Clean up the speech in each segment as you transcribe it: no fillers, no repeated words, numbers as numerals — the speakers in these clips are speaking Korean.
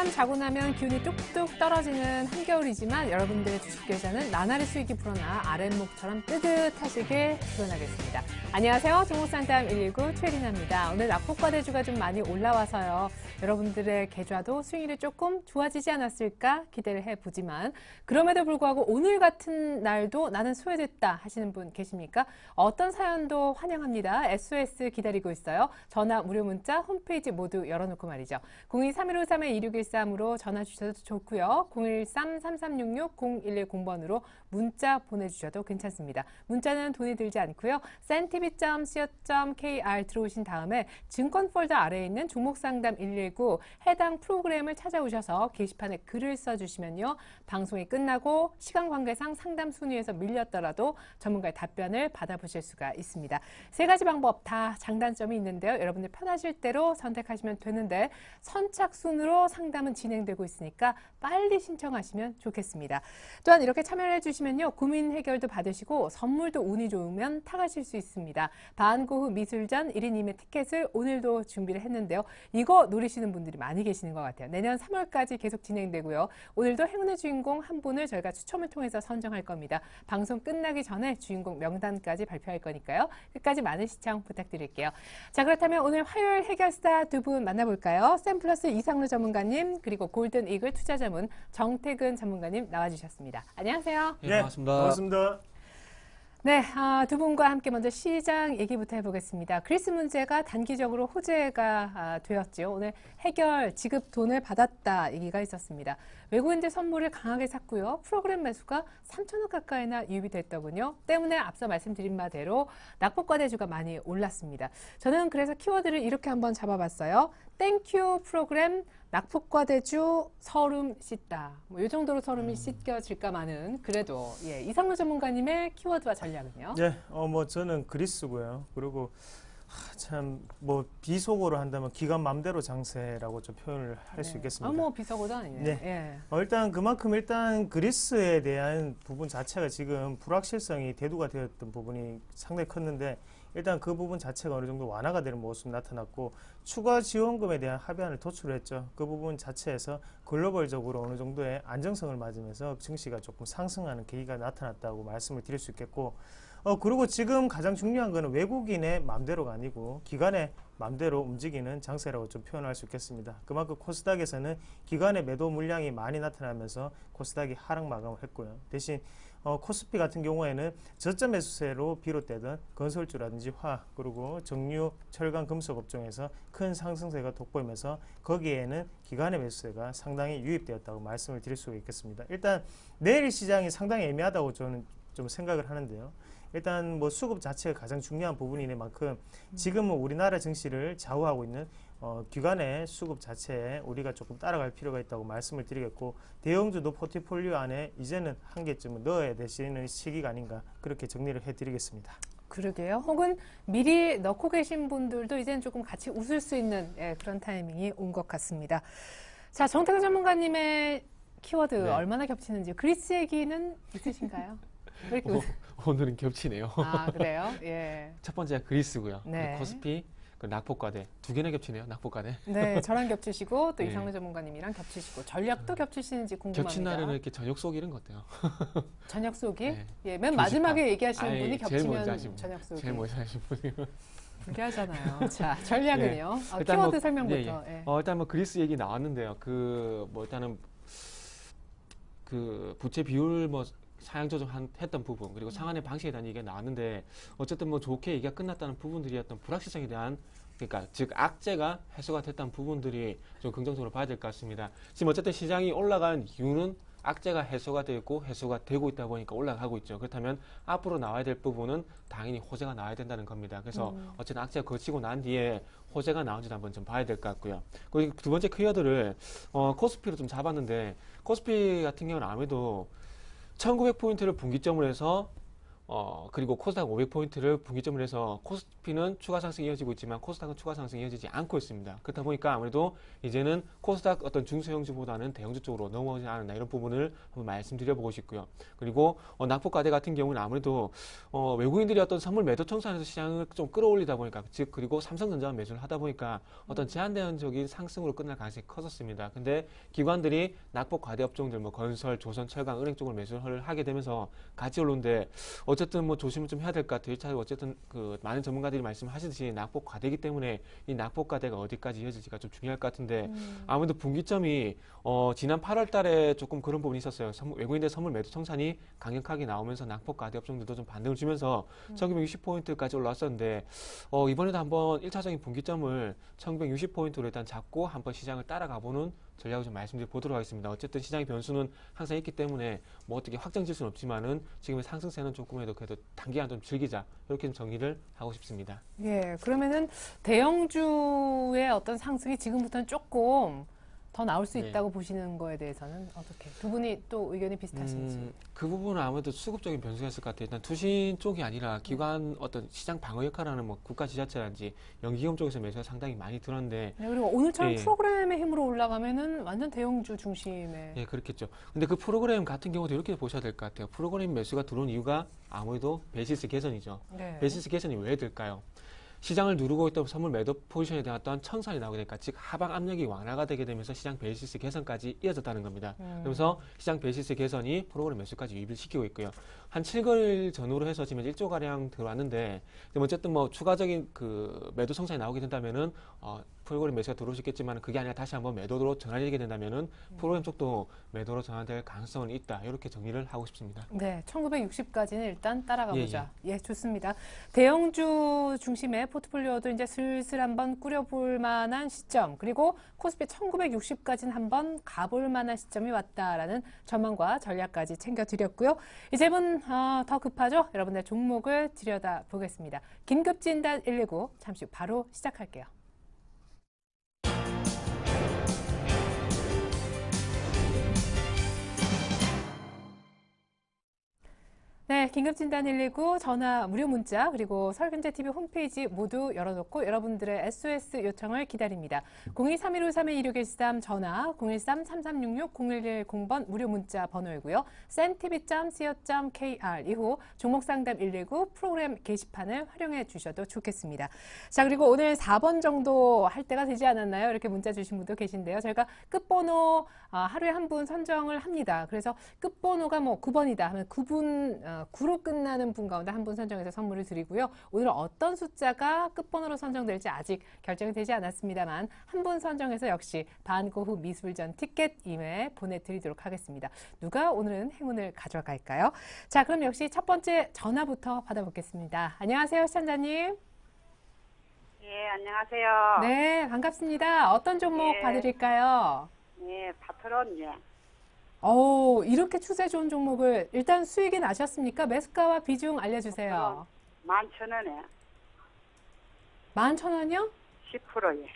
한밤 자고 나면 기운이 뚝뚝 떨어지는 한겨울이지만 여러분들의 주식 계좌는 나날이 수익이 불어나 아랫목처럼 뜨뜻하시길 기원하겠습니다. 안녕하세요. 종목상담 119 최리나입니다. 오늘 낙폭과대주가 좀 많이 올라와서요. 여러분들의 계좌도 수익률이 조금 좋아지지 않았을까 기대를 해보지만 그럼에도 불구하고 오늘 같은 날도 나는 소외됐다 하시는 분 계십니까? 어떤 사연도 환영합니다. SOS 기다리고 있어요. 전화, 무료 문자, 홈페이지 모두 열어놓고 말이죠. 02-3153-2613으로 전화 주셔도 좋고요. 013-3366-0110번으로 문자 보내주셔도 괜찮습니다. 문자는 돈이 들지 않고요. sentv.co.kr 들어오신 다음에 증권 폴더 아래에 있는 종목상담 119 해당 프로그램을 찾아오셔서 게시판에 글을 써주시면요. 방송이 끝나고 시간 관계상 상담 순위에서 밀렸더라도 전문가의 답변을 받아보실 수가 있습니다. 세 가지 방법 다 장단점이 있는데요. 여러분들 편하실 대로 선택하시면 되는데 선착순으로 상담은 진행되고 있으니까 빨리 신청하시면 좋겠습니다. 또한 이렇게 참여를 해주시면요. 고민 해결도 받으시고 선물도 운이 좋으면 타가실 수 있습니다. 반고흐 미술전 1인임의 티켓을 오늘도 준비를 했는데요. 이거 노리시는 분들이 많이 계시는 것 같아요. 내년 3월까지 계속 진행되고요. 오늘도 행운의 주인공 한 분을 저희가 추첨을 통해서 선정할 겁니다. 방송 끝나기 전에 주인공 명단까지 발표할 거니까요. 끝까지 많은 시청 부탁드릴게요. 자, 그렇다면 오늘 화요일 해결사 두 분 만나볼까요? 샘플러스 이상루 전문가님 그리고 골든 이글 투자자문 정태근 전문가님 나와주셨습니다. 안녕하세요. 네, 반갑습니다. 반갑습니다. 네, 두 분과 함께 먼저 시장 얘기부터 해보겠습니다. 그리스 문제가 단기적으로 호재가 되었죠. 오늘 해결 지급 돈을 받았다 얘기가 있었습니다. 외국인들 선물을 강하게 샀고요. 프로그램 매수가 3천억 가까이나 유입이 됐더군요. 때문에 앞서 말씀드린 바대로 낙폭과대주가 많이 올랐습니다. 저는 그래서 키워드를 이렇게 한번 잡아봤어요. 땡큐 프로그램 낙폭과대주 서름 씻다. 뭐 이 정도로 서름이 씻겨질까마는 그래도 예, 이상루 전문가님의 키워드와 전략은요? 네, 저는 그리스고요. 그리고 참 비속어로 한다면 기관 맘대로 장세라고 좀 표현을 할 수 있겠습니다. 비속어도 아니네요. 네. 예. 일단 그만큼 그리스에 대한 부분 자체가 지금 불확실성이 대두가 되었던 부분이 상당히 컸는데 일단 그 부분 자체가 어느 정도 완화가 되는 모습이 나타났고 추가 지원금에 대한 합의안을 도출했죠. 그 부분 자체에서 글로벌적으로 어느 정도의 안정성을 맞으면서 증시가 조금 상승하는 계기가 나타났다고 말씀을 드릴 수 있겠고 그리고 지금 가장 중요한 거는 외국인의 맘대로가 아니고 기관의 맘대로 움직이는 장세라고 좀 표현할 수 있겠습니다. 그만큼 코스닥에서는 기관의 매도 물량이 많이 나타나면서 코스닥이 하락 마감을 했고요. 대신 코스피 같은 경우에는 저점 매수세로 비롯되던 건설주라든지 그리고 정유, 철강, 금속 업종에서 큰 상승세가 돋보이면서 거기에는 기관의 매수세가 상당히 유입되었다고 말씀을 드릴 수 있겠습니다. 일단 내일 시장이 상당히 애매하다고 저는 좀 생각을 하는데요. 일단 수급 자체가 가장 중요한 부분인 만큼 지금은 우리나라 증시를 좌우하고 있는 기관의 수급 자체에 우리가 조금 따라갈 필요가 있다고 말씀을 드리겠고 대형주도 포트폴리오 안에 이제는 한 개쯤은 넣어야 되시는 시기가 아닌가 그렇게 정리를 해드리겠습니다. 그러게요. 혹은 미리 넣고 계신 분들도 이제는 조금 같이 웃을 수 있는 그런 타이밍이 온 것 같습니다. 자, 정태근 전문가님의 키워드 얼마나 겹치는지 그리스 얘기는 있으신가요? 오늘은 겹치네요. 아, 그래요? 예. 첫 번째가 그리스고요. 네. 코스피, 낙폭과대 두 개나 겹치네요. 낙폭과대. 네, 저랑 겹치시고 또 네. 이상루 전문가님이랑 겹치시고 전략도 겹치시는지 궁금합니다. 겹친 날에는 이렇게 저녁 쏘기 이런 거 어때요? 저녁 쏘기? 네. 예, 맨 마지막에 얘기하시는 분이 제일 먼저 겹치면 하신 분. 저녁 쏘기. 제일 먼저 하신 분이. 불리하잖아요. 자, 전략은요? 일단 키워드 설명부터. 예. 일단 그리스 얘기 나왔는데요. 일단은 부채 비율 상향 조정했던 부분 그리고 상한의 방식에 대한 얘기가 나왔는데 어쨌든 좋게 얘기가 끝났다는 부분들이었던 불확실성에 대한 그러니까 즉 악재가 해소가 됐다는 부분들이 좀 긍정적으로 봐야 될 것 같습니다. 지금 어쨌든 시장이 올라간 이유는 악재가 해소가 되고 해소가 되고 있다 보니까 올라가고 있죠. 그렇다면 앞으로 나와야 될 부분은 당연히 호재가 나와야 된다는 겁니다. 그래서 어쨌든 악재가 거치고 난 뒤에 호재가 나온지도 한번 좀 봐야 될 것 같고요. 그리고 두 번째 키워드를 코스피로 좀 잡았는데 코스피 같은 경우는 아무래도 1900포인트를 분기점으로 해서 그리고 코스닥 500포인트를 분기점을 해서 코스피는 추가 상승이 이어지고 있지만 코스닥은 추가 상승이 이어지지 않고 있습니다. 그렇다 보니까 아무래도 이제는 코스닥 어떤 중소형주보다는 대형주 쪽으로 넘어오지 않았나 이런 부분을 한번 말씀드려보고 싶고요. 그리고 낙폭과대 같은 경우는 아무래도 외국인들이 어떤 선물 매도 청산에서 시장을 좀 끌어올리다 보니까 즉 그리고 삼성전자 매수를 하다 보니까 어떤 제한대응적인 상승으로 끝날 가능성이 컸었습니다. 근데 기관들이 낙폭과대 업종들 뭐 건설, 조선, 철강, 은행 쪽을 매수를 하게 되면서 같이 올랐는데 어쨌든 뭐 조심을 좀 해야 될 것 같아요. 1차 어쨌든 그 많은 전문가들이 말씀하시듯이 낙폭 과대이기 때문에 이 낙폭 과대가 어디까지 이어질지가 좀 중요할 것 같은데 아무래도 분기점이 지난 8월 달에 조금 그런 부분이 있었어요. 외국인들 선물 매도 청산이 강력하게 나오면서 낙폭 과대 업종들도 좀 반등을 주면서 1960포인트까지 올라왔었는데 이번에도 한번 1차적인 분기점을 1960포인트로 일단 잡고 한번 시장을 따라가보는 전략을 좀 말씀드려 보도록 하겠습니다. 어쨌든 시장의 변수는 항상 있기 때문에 뭐 어떻게 확정질 수는 없지만은 지금의 상승세는 조금이라도 그래도 단기간 좀 즐기자 이렇게 좀 정리를 하고 싶습니다. 예, 그러면은 대형주의 어떤 상승이 지금부터는 조금 더 나올 수 네. 있다고 보시는 거에 대해서는 어떻게 두 분이 또 의견이 비슷하신지. 그 부분은 아무래도 수급적인 변수가 있을 것 같아요. 일단 투신 쪽이 아니라 기관 어떤 시장 방어 역할을 하는 뭐 국가 지자체라든지 연기금 쪽에서 매수가 상당히 많이 들었는데 네, 그리고 오늘처럼 예. 프로그램의 힘으로 올라가면은 완전 대형주 중심의. 예, 그렇겠죠. 근데 그 프로그램 같은 경우도 이렇게 보셔야 될 것 같아요. 프로그램 매수가 들어온 이유가 아무래도 베이시스 개선이죠. 네. 베이시스 개선이 왜 될까요? 시장을 누르고 있던 선물 매도 포지션에 대한 어떤 청산이 나오게 되니까 즉 하방 압력이 완화가 되게 되면서 시장 베이시스 개선까지 이어졌다는 겁니다. 그러면서 시장 베이시스 개선이 프로그램 매수까지 유입을 시키고 있고요. 한 7개월 전후로 해서 지금 1조 가량 들어왔는데 어쨌든 뭐 추가적인 그 매도 청산이 나오게 된다면은 프로그램 매수가 들어올 수 있겠지만 그게 아니라 다시 한번 매도로 전환되게 된다면은 프로그램 쪽도 매도로 전환될 가능성은 있다. 이렇게 정리를 하고 싶습니다. 네, 1960까지는 일단 따라가 보자. 예, 좋습니다. 대형주 중심의 포트폴리오도 이제 슬슬 한번 꾸려볼 만한 시점, 그리고 코스피 1960까지는 한번 가볼 만한 시점이 왔다라는 전망과 전략까지 챙겨드렸고요. 이제는 더 급하죠? 여러분들 종목을 들여다보겠습니다. 긴급진단 119 잠시 후 바로 시작할게요. 네, 긴급진단 119 전화 무료 문자 그리고 설경제TV 홈페이지 모두 열어놓고 여러분들의 SOS 요청을 기다립니다. 02-3153-2613 전화 013-3366-0110번 무료 문자 번호이고요. centv.co.kr 이후 종목상담 119 프로그램 게시판을 활용해 주셔도 좋겠습니다. 자, 그리고 오늘 4번 정도 할 때가 되지 않았나요? 이렇게 문자 주신 분도 계신데요. 저희가 끝번호 하루에 한 분 선정을 합니다. 그래서 끝번호가 뭐 9번이다 하면 9로 끝나는 분 가운데 한 분 선정해서 선물을 드리고요. 오늘 어떤 숫자가 끝번호로 선정될지 아직 결정이 되지 않았습니다만 한 분 선정해서 역시 반고흐 미술전 티켓 2회 보내드리도록 하겠습니다. 누가 오늘은 행운을 가져갈까요? 자, 그럼 역시 첫 번째 전화부터 받아보겠습니다. 안녕하세요, 시청자님. 예, 안녕하세요. 네, 반갑습니다. 어떤 종목 예. 봐드릴까요? 예, 파트론, 예. 이렇게 추세 좋은 종목을 일단 수익이 나셨습니까? 매수가와 비중 알려주세요. 11,000원에 11,000원이요? 10%, 예.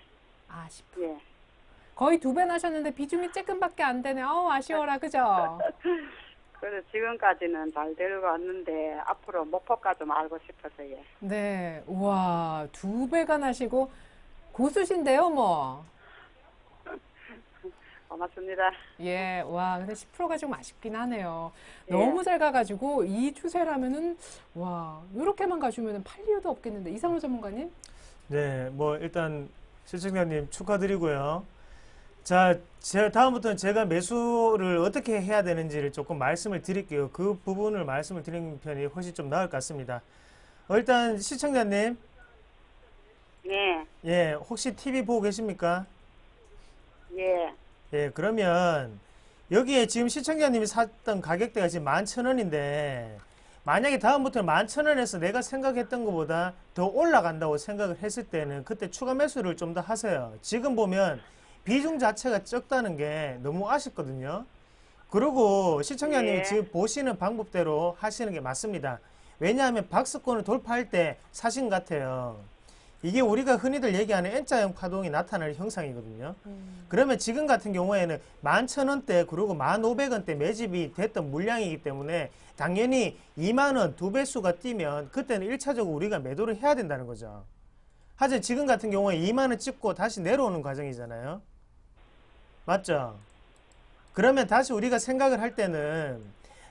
10%. 예. 거의 2배 나셨는데 비중이 조금밖에 안 되네. 아쉬워라, 그죠? 그래서 지금까지는 잘 데려갔는데 앞으로 목표가 좀 알고 싶어서, 예. 네, 우와, 2배가 나시고 고수신데요, 뭐. 고맙습니다. 예, 와, 근데 10%가 좀 아쉽긴 하네요. 예. 너무 잘 가가지고 이 추세라면은 와, 이렇게만 가주면은 팔 이유도 없겠는데 이상우 전문가님? 네, 뭐 일단 시청자님 축하드리고요. 자, 다음부터는 제가 매수를 어떻게 해야 되는지를 조금 말씀을 드릴게요. 그 부분을 말씀을 드리는 편이 훨씬 좀 나을 것 같습니다. 일단 시청자님, 예, 예, 혹시 TV 보고 계십니까? 예, 예, 그러면 여기에 지금 시청자님이 샀던 가격대가 지금 11,000원인데 만약에 다음부터 11,000원에서 내가 생각했던 것보다 더 올라간다고 생각을 했을 때는 그때 추가 매수를 좀 더 하세요. 지금 보면 비중 자체가 적다는 게 너무 아쉽거든요. 그리고 시청자님이 예. 지금 보시는 방법대로 하시는 게 맞습니다. 왜냐하면 박스권을 돌파할 때 사신 것 같아요. 이게 우리가 흔히들 얘기하는 N자형 파동이 나타나는 형상이거든요. 그러면 지금 같은 경우에는 11,000원대 그리고 1,500원대 매집이 됐던 물량이기 때문에 당연히 2만 원 두 배수가 뛰면 그때는 1차적으로 우리가 매도를 해야 된다는 거죠. 하지만 지금 같은 경우에 2만 원 찍고 다시 내려오는 과정이잖아요. 맞죠? 그러면 다시 우리가 생각을 할 때는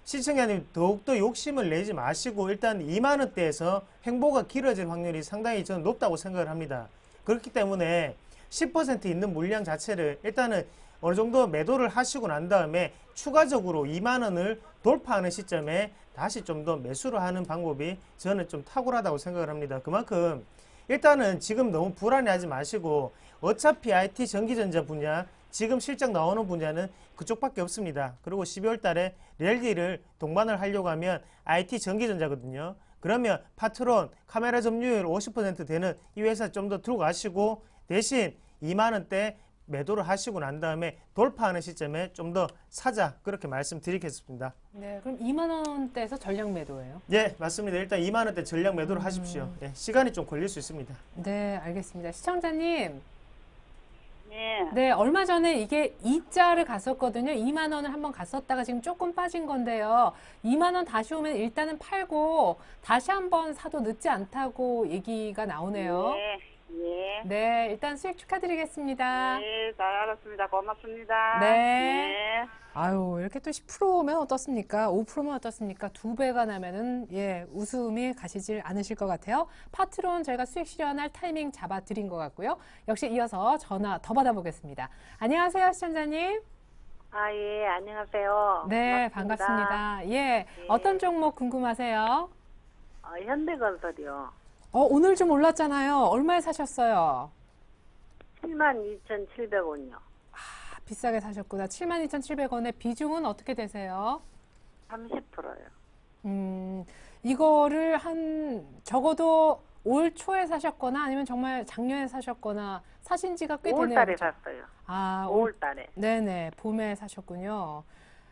시청자님 더욱더 욕심을 내지 마시고 일단 2만 원대에서 횡보가 길어질 확률이 상당히 저는 높다고 생각을 합니다. 그렇기 때문에 10% 있는 물량 자체를 일단은 어느 정도 매도를 하시고 난 다음에 추가적으로 2만 원을 돌파하는 시점에 다시 좀 더 매수를 하는 방법이 저는 좀 탁월하다고 생각을 합니다. 그만큼 일단은 지금 너무 불안해하지 마시고 어차피 IT 전기전자 분야 지금 실적 나오는 분야는 그쪽밖에 없습니다. 그리고 12월 달에 랠리를 동반을 하려고 하면 IT 전기전자거든요. 그러면 파트론, 카메라 점유율 50% 되는 이 회사 좀 더 들고 가시고 대신 2만 원대 매도를 하시고 난 다음에 돌파하는 시점에 좀 더 사자 그렇게 말씀드리겠습니다. 네, 그럼 2만 원대에서 전량 매도예요? 예, 맞습니다. 일단 2만 원대 전량 매도를 하십시오. 예, 시간이 좀 걸릴 수 있습니다. 네, 알겠습니다. 시청자님, 네. 네, 얼마 전에 이게 2자를 갔었거든요. 2만 원을 한번 갔었다가 지금 조금 빠진 건데요. 2만 원 다시 오면 일단은 팔고 다시 한번 사도 늦지 않다고 얘기가 나오네요. 예. 예. 네, 일단 수익 축하드리겠습니다. 네, 잘 알았습니다. 고맙습니다. 네. 네. 아유, 이렇게 또 10%면 어떻습니까? 5%면 어떻습니까? 2배가 나면은, 예, 웃음이 가시질 않으실 것 같아요. 파트론 저희가 수익 실현할 타이밍 잡아 드린 것 같고요. 역시 이어서 전화 더 받아보겠습니다. 안녕하세요, 시청자님. 아, 예, 안녕하세요. 네, 반갑습니다. 반갑습니다. 예, 어떤 종목 궁금하세요? 현대건설이요. 오늘 좀 올랐잖아요. 얼마에 사셨어요? 72,700원이요. 비싸게 사셨구나. 72,700원에 비중은 어떻게 되세요? 30%요. 이거를 적어도 올 초에 사셨거나 아니면 정말 작년에 사셨거나 사신 지가 꽤 되네요. 5월달에 그죠? 샀어요. 아, 5월달에. 네네. 봄에 사셨군요.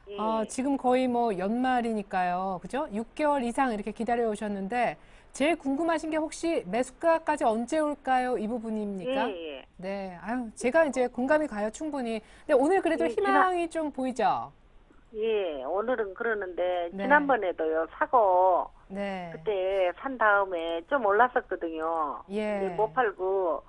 예. 지금 거의 뭐 연말이니까요. 그죠? 6개월 이상 이렇게 기다려 오셨는데 제일 궁금하신 게 혹시 매수가까지 언제 올까요? 이 부분입니까? 예, 예. 네. 아유, 제가 이제 공감이 가요, 충분히. 근데 오늘 그래도 예, 희망이 좀 보이죠? 예, 오늘은 그러는데, 네. 지난번에도요, 사고, 네. 그때 산 다음에 좀 올랐었거든요. 예. 근데 못 팔고,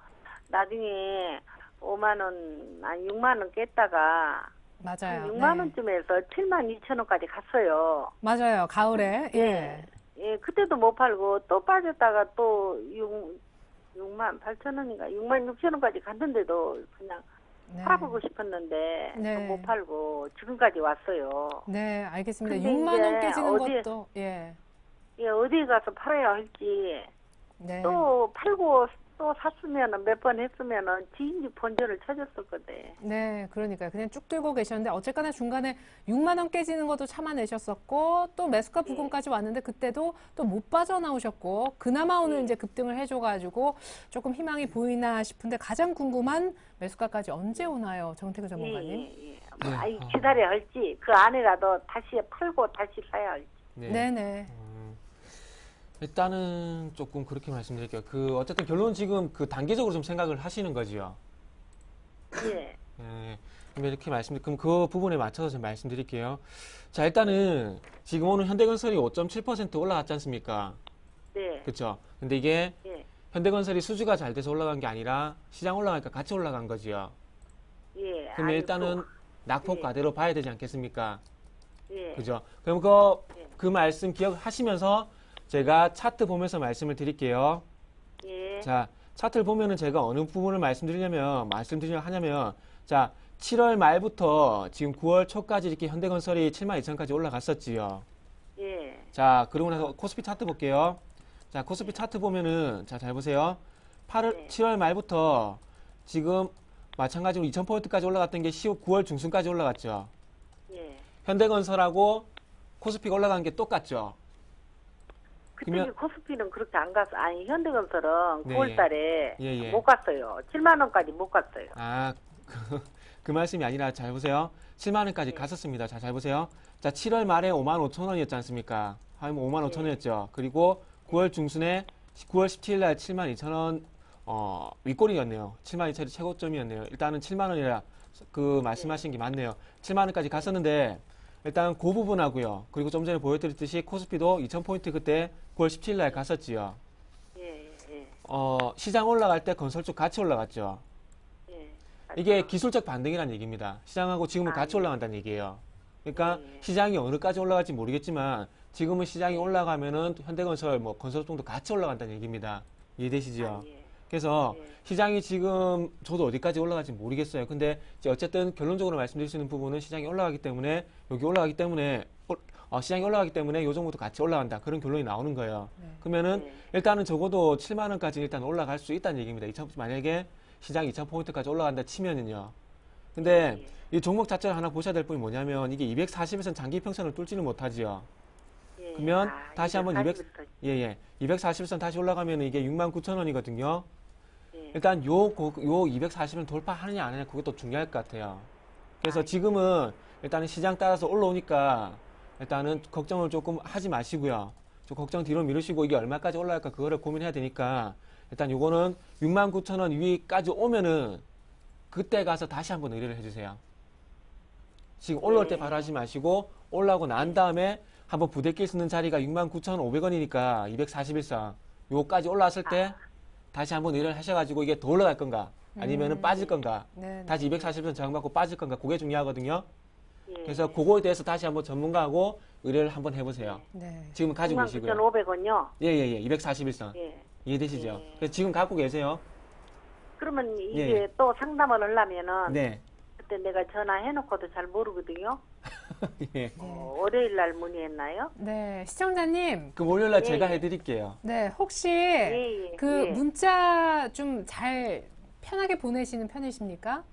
나중에 5만원, 아니 6만원 깼다가, 맞아요. 한 6만 네. 원쯤에서 72,000원까지 갔어요. 맞아요. 가을에. 예. 예, 그때도 못 팔고 또 빠졌다가 또 6만 8천 원인가 6만 6천 원까지 갔는데도 그냥 네. 팔아보고 싶었는데 네. 또 못 팔고 지금까지 왔어요. 네, 알겠습니다. 근데 6만 원 이제 깨지는 어디- 것도 예. 예, 어디 가서 팔아야 할지 네. 또 팔고 또 샀으면은 몇 번 했으면은 지인집 본전을 찾았을 건데. 네, 그러니까요. 그냥 쭉 들고 계셨는데 어쨌거나 중간에 6만 원 깨지는 것도 참아내셨었고 또 매수가 부근까지 왔는데 그때도 또 못 빠져나오셨고 그나마 오늘 이제 급등을 해줘가지고 조금 희망이 보이나 싶은데 가장 궁금한 매수가까지 언제 오나요, 정태근 전문가님? 예. 네. 아이 기다려야 할지 그 안에라도 다시 팔고 다시 사야 할지. 네, 네. 일단은 조금 그렇게 말씀드릴게요. 어쨌든 결론 지금 단계적으로 좀 생각을 하시는 거지요. 예. 예, 그럼 이렇게 그럼 그 부분에 맞춰서 좀 말씀드릴게요. 자, 일단은 지금 오늘 현대건설이 5.7% 올라갔지 않습니까? 네. 그렇죠. 근데 이게 예. 현대건설이 수주가 잘 돼서 올라간 게 아니라 시장 올라가니까 같이 올라간 거지요. 예. 그러면 일단은 아이고. 낙폭과대로 봐야 되지 않겠습니까? 예. 그죠? 그럼 그 말씀 기억하시면서 제가 차트 보면서 말씀을 드릴게요. 예. 자, 차트를 보면은 제가 어느 부분을 말씀드리려면, 자, 7월 말부터 지금 9월 초까지 이렇게 현대건설이 72,000까지 올라갔었지요. 예. 자, 그러고 나서 코스피 차트 볼게요. 자, 코스피 차트 보면은, 자, 잘 보세요. 네. 7월 말부터 지금 마찬가지로 2,000포인트까지 올라갔던 게 9월 중순까지 올라갔죠. 예. 현대건설하고 코스피가 올라간 게 똑같죠. 그때 그러면- 코스피는 그렇게 안 갔어. 아니, 현대건설은 네, 9월 달에 예. 못 갔어요. 7만 원까지 못 갔어요. 아, 그 말씀이 아니라 잘 보세요. 7만 원까지 갔었습니다. 자, 잘 보세요. 자, 7월 말에 5만 5천 원이었지 않습니까? 하면 5만 5천 원이었죠. 그리고 9월 중순에 9월 17일 날 7만 2천 원 윗골이었네요. 72,000원이 최고점이었네요. 일단은 7만 원이라 그 말씀하신 게 맞네요. 7만 원까지 갔었는데 일단 그 부분하고요. 그리고 좀 전에 보여드렸듯이 코스피도 2,000포인트 그때 9월 17일 날 갔었지요. 예, 예, 시장 올라갈 때 건설 쪽 같이 올라갔죠. 예. 이게 기술적 반등이라는 얘기입니다. 시장하고 지금은 같이 예. 올라간다는 얘기예요. 그러니까 예. 시장이 어느까지 올라갈지 모르겠지만 지금은 시장이 올라가면은 현대건설, 뭐 건설업종도 같이 올라간다는 얘기입니다. 이해되시죠? 예. 그래서 예. 시장이 지금 저도 어디까지 올라갈지 모르겠어요. 근데 이제 어쨌든 결론적으로 말씀드릴 수 있는 부분은 시장이 올라가기 때문에 여기 올라가기 때문에 시장이 올라가기 때문에 요 정도도 같이 올라간다. 그런 결론이 나오는 거예요. 네. 그러면은 네. 일단은 적어도 7만 원까지 일단 올라갈 수 있다는 얘기입니다. 만약에 시장 2,000포인트까지 올라간다 치면은요. 근데 이 종목 자체를 하나 보셔야 될 부분이 뭐냐면 이게 240에선 장기 평선을 뚫지는 못하지요. 예. 그러면 다시 한번 240부터. 240에선 다시 올라가면 이게 69,000원이거든요. 예. 일단 요 240을 돌파하느냐 안 하느냐 그것도 중요할 것 같아요. 그래서 지금은 일단은 시장 따라서 올라오니까 일단은 걱정을 조금 하지 마시고요. 좀 걱정 뒤로 미루시고 이게 얼마까지 올라갈까 그거를 고민해야 되니까 일단 요거는 69,000원 위까지 오면은 그때 가서 다시 한번 의뢰를 해주세요. 지금 올라올 때 바로 하지 마시고 올라오고 난 다음에 한번 부대낄 수 있는 자리가 69,500원이니까 241선 요까지 올라왔을 때 다시 한번 의뢰를 하셔가지고 이게 더 올라갈 건가 아니면은 빠질 건가 네. 다시 240선 저항받고 빠질 건가 그게 중요하거든요. 예. 그래서 그거에 대해서 다시 한번 전문가하고 의뢰를 한번 해보세요. 네. 지금 가지고 계시고요. 69,500원요. 예예예 241선 예. 이해되시죠? 예. 그래서 지금 갖고 계세요. 그러면 이게 예. 또 상담을 하려면은 네. 그때 내가 전화해놓고도 잘 모르거든요. 예. 월요일 날 문의했나요? 네, 시청자님. 그럼 월요일날 예, 제가 예. 해드릴게요. 네, 혹시 예. 그 예. 문자 좀 잘 편하게 보내시는 편이십니까?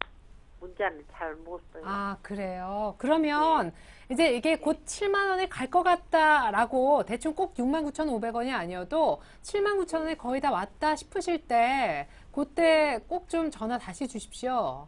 문자는 잘 못 써요. 아, 그래요. 그러면 이제 이게 곧 7만 원에 갈 것 같다라고 대충 꼭 69,500원이 아니어도 79,000원에 거의 다 왔다 싶으실 때 그때 꼭 좀 전화 다시 주십시오.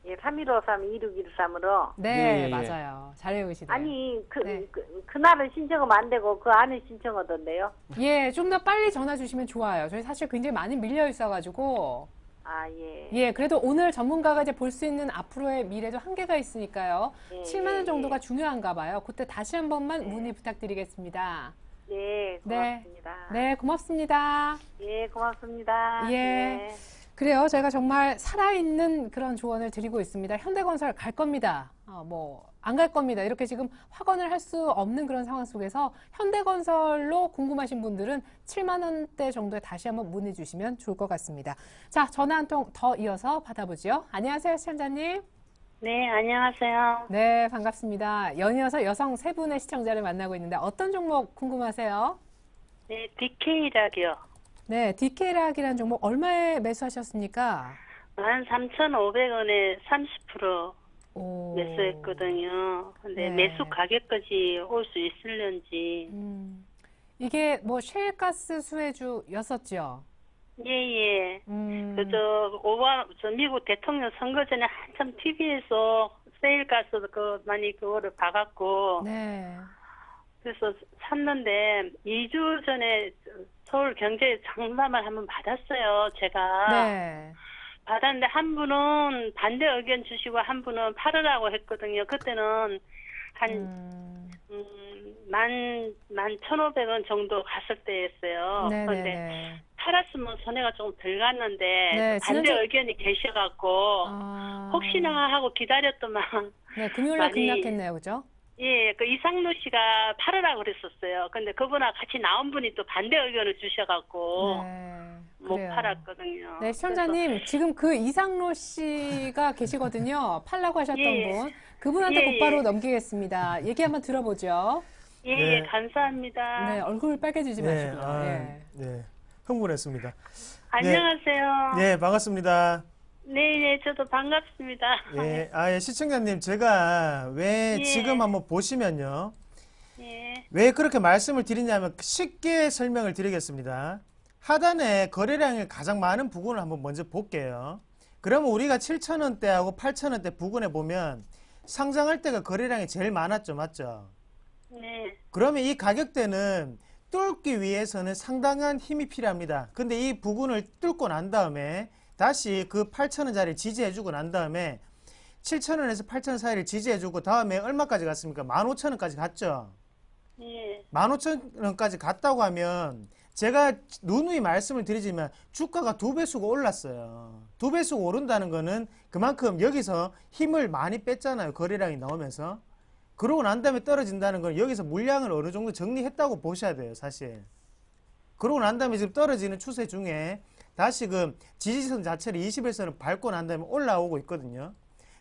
예, 3153-2613으로. 네, 예, 예. 맞아요. 잘 외우시네요. 아니, 네. 그날은 신청하면 안 되고, 그 안에 신청하던데요? 예, 좀 더 빨리 전화 주시면 좋아요. 저희 사실 굉장히 많이 밀려 있어가지고. 아, 예. 예, 그래도 오늘 전문가가 이제 볼 수 있는 앞으로의 미래도 한계가 있으니까요. 예, 7만 원 정도가 예. 중요한가 봐요. 그때 다시 한 번만 문의 부탁드리겠습니다. 네, 고맙습니다. 네, 고맙습니다. 예, 고맙습니다. 예. 그래요. 저희가 정말 살아있는 그런 조언을 드리고 있습니다. 현대건설 갈 겁니다. 안 갈 겁니다. 이렇게 지금 확언을 할 수 없는 그런 상황 속에서 현대건설로 궁금하신 분들은 7만 원대 정도에 다시 한번 문의 주시면 좋을 것 같습니다. 자, 전화 한 통 더 이어서 받아보죠. 안녕하세요, 시청자님. 네, 안녕하세요. 네, 반갑습니다. 연이어서 여성 세 분의 시청자를 만나고 있는데 어떤 종목 궁금하세요? 네, DK락이요. 네, DK락이라는 종목 얼마에 매수하셨습니까? 13,500원에 30% 오. 매수했거든요. 근데 네. 매수 가격까지 올 수 있을런지. 이게 뭐 셰일가스 수혜주였었죠? 예. 음. 저 미국 대통령 선거 전에 한참 TV에서 세일가스 많이 그거를 봐갖고. 네. 그래서 샀는데 2주 전에 서울 경제 장담을 한번 받았어요, 제가. 네. 받았는데 한 분은 반대 의견 주시고 한 분은 팔으라고 했거든요. 그때는 한 11,500원 정도 갔을 때였어요. 그런데 네네네. 팔았으면 손해가 조금 덜 갔는데 네, 반대 지난주- 의견이 계셔갖고 아. 혹시나 하고 기다렸더만 네, 금요일날 많이- 급락했네요, 그죠? 예, 그 이상로 씨가 팔으라고 그랬었어요. 근데 그분하고 같이 나온 분이 또 반대 의견을 주셔갖고 네. 못 그래요. 팔았거든요. 네, 시청자님, 지금 그 이상로 씨가 계시거든요. 팔라고 하셨던 예. 분. 그분한테 예, 곧바로 예. 넘기겠습니다. 얘기 한번 들어보죠. 예, 네. 감사합니다. 네, 얼굴 빨개지지 네, 마시고요. 예. 네. 흥분했습니다. 안녕하세요. 네, 반갑습니다. 네, 저도 반갑습니다. 예, 시청자님, 제가 왜 예. 지금 한번 보시면요. 예, 왜 그렇게 말씀을 드리냐면 쉽게 설명을 드리겠습니다. 하단에 거래량이 가장 많은 부분을 한번 먼저 볼게요. 그러면 우리가 7,000원대하고 8,000원대 부근에 보면 상장할 때가 거래량이 제일 많았죠, 맞죠? 네, 그러면 이 가격대는 뚫기 위해서는 상당한 힘이 필요합니다. 근데 이 부분을 뚫고 난 다음에 다시 그 8,000원짜리 지지해주고 난 다음에 7,000원에서 8,000원 사이를 지지해주고 다음에 얼마까지 갔습니까? 15,000원까지 갔죠? 예. 15,000원까지 갔다고 하면 제가 누누이 말씀을 드리지만 주가가 2배수가 올랐어요. 2배수가 오른다는 거는 그만큼 여기서 힘을 많이 뺐잖아요. 거래량이 나오면서. 그러고 난 다음에 떨어진다는 건 여기서 물량을 어느 정도 정리했다고 보셔야 돼요, 사실. 그러고 난 다음에 지금 떨어지는 추세 중에 다시금 지지선 자체를 21선을 밟고 난 다음에 올라오고 있거든요.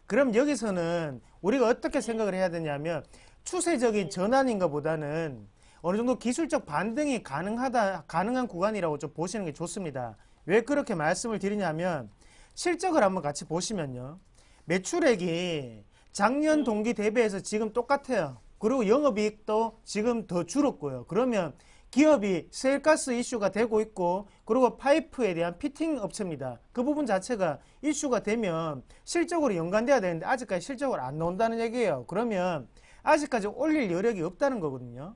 그럼 여기서는 우리가 어떻게 생각을 해야 되냐면 추세적인 전환인가 보다는 어느 정도 기술적 반등이 가능한 구간이라고 좀 보시는 게 좋습니다. 왜 그렇게 말씀을 드리냐면 실적을 한번 같이 보시면요. 매출액이 작년 동기 대비해서 지금 똑같아요. 그리고 영업이익도 지금 더 줄었고요. 그러면 기업이 세일가스 이슈가 되고 있고 그리고 파이프에 대한 피팅 업체입니다. 그 부분 자체가 이슈가 되면 실적으로 연관돼야 되는데 아직까지 실적으로 안 나온다는 얘기예요. 그러면 아직까지 올릴 여력이 없다는 거거든요.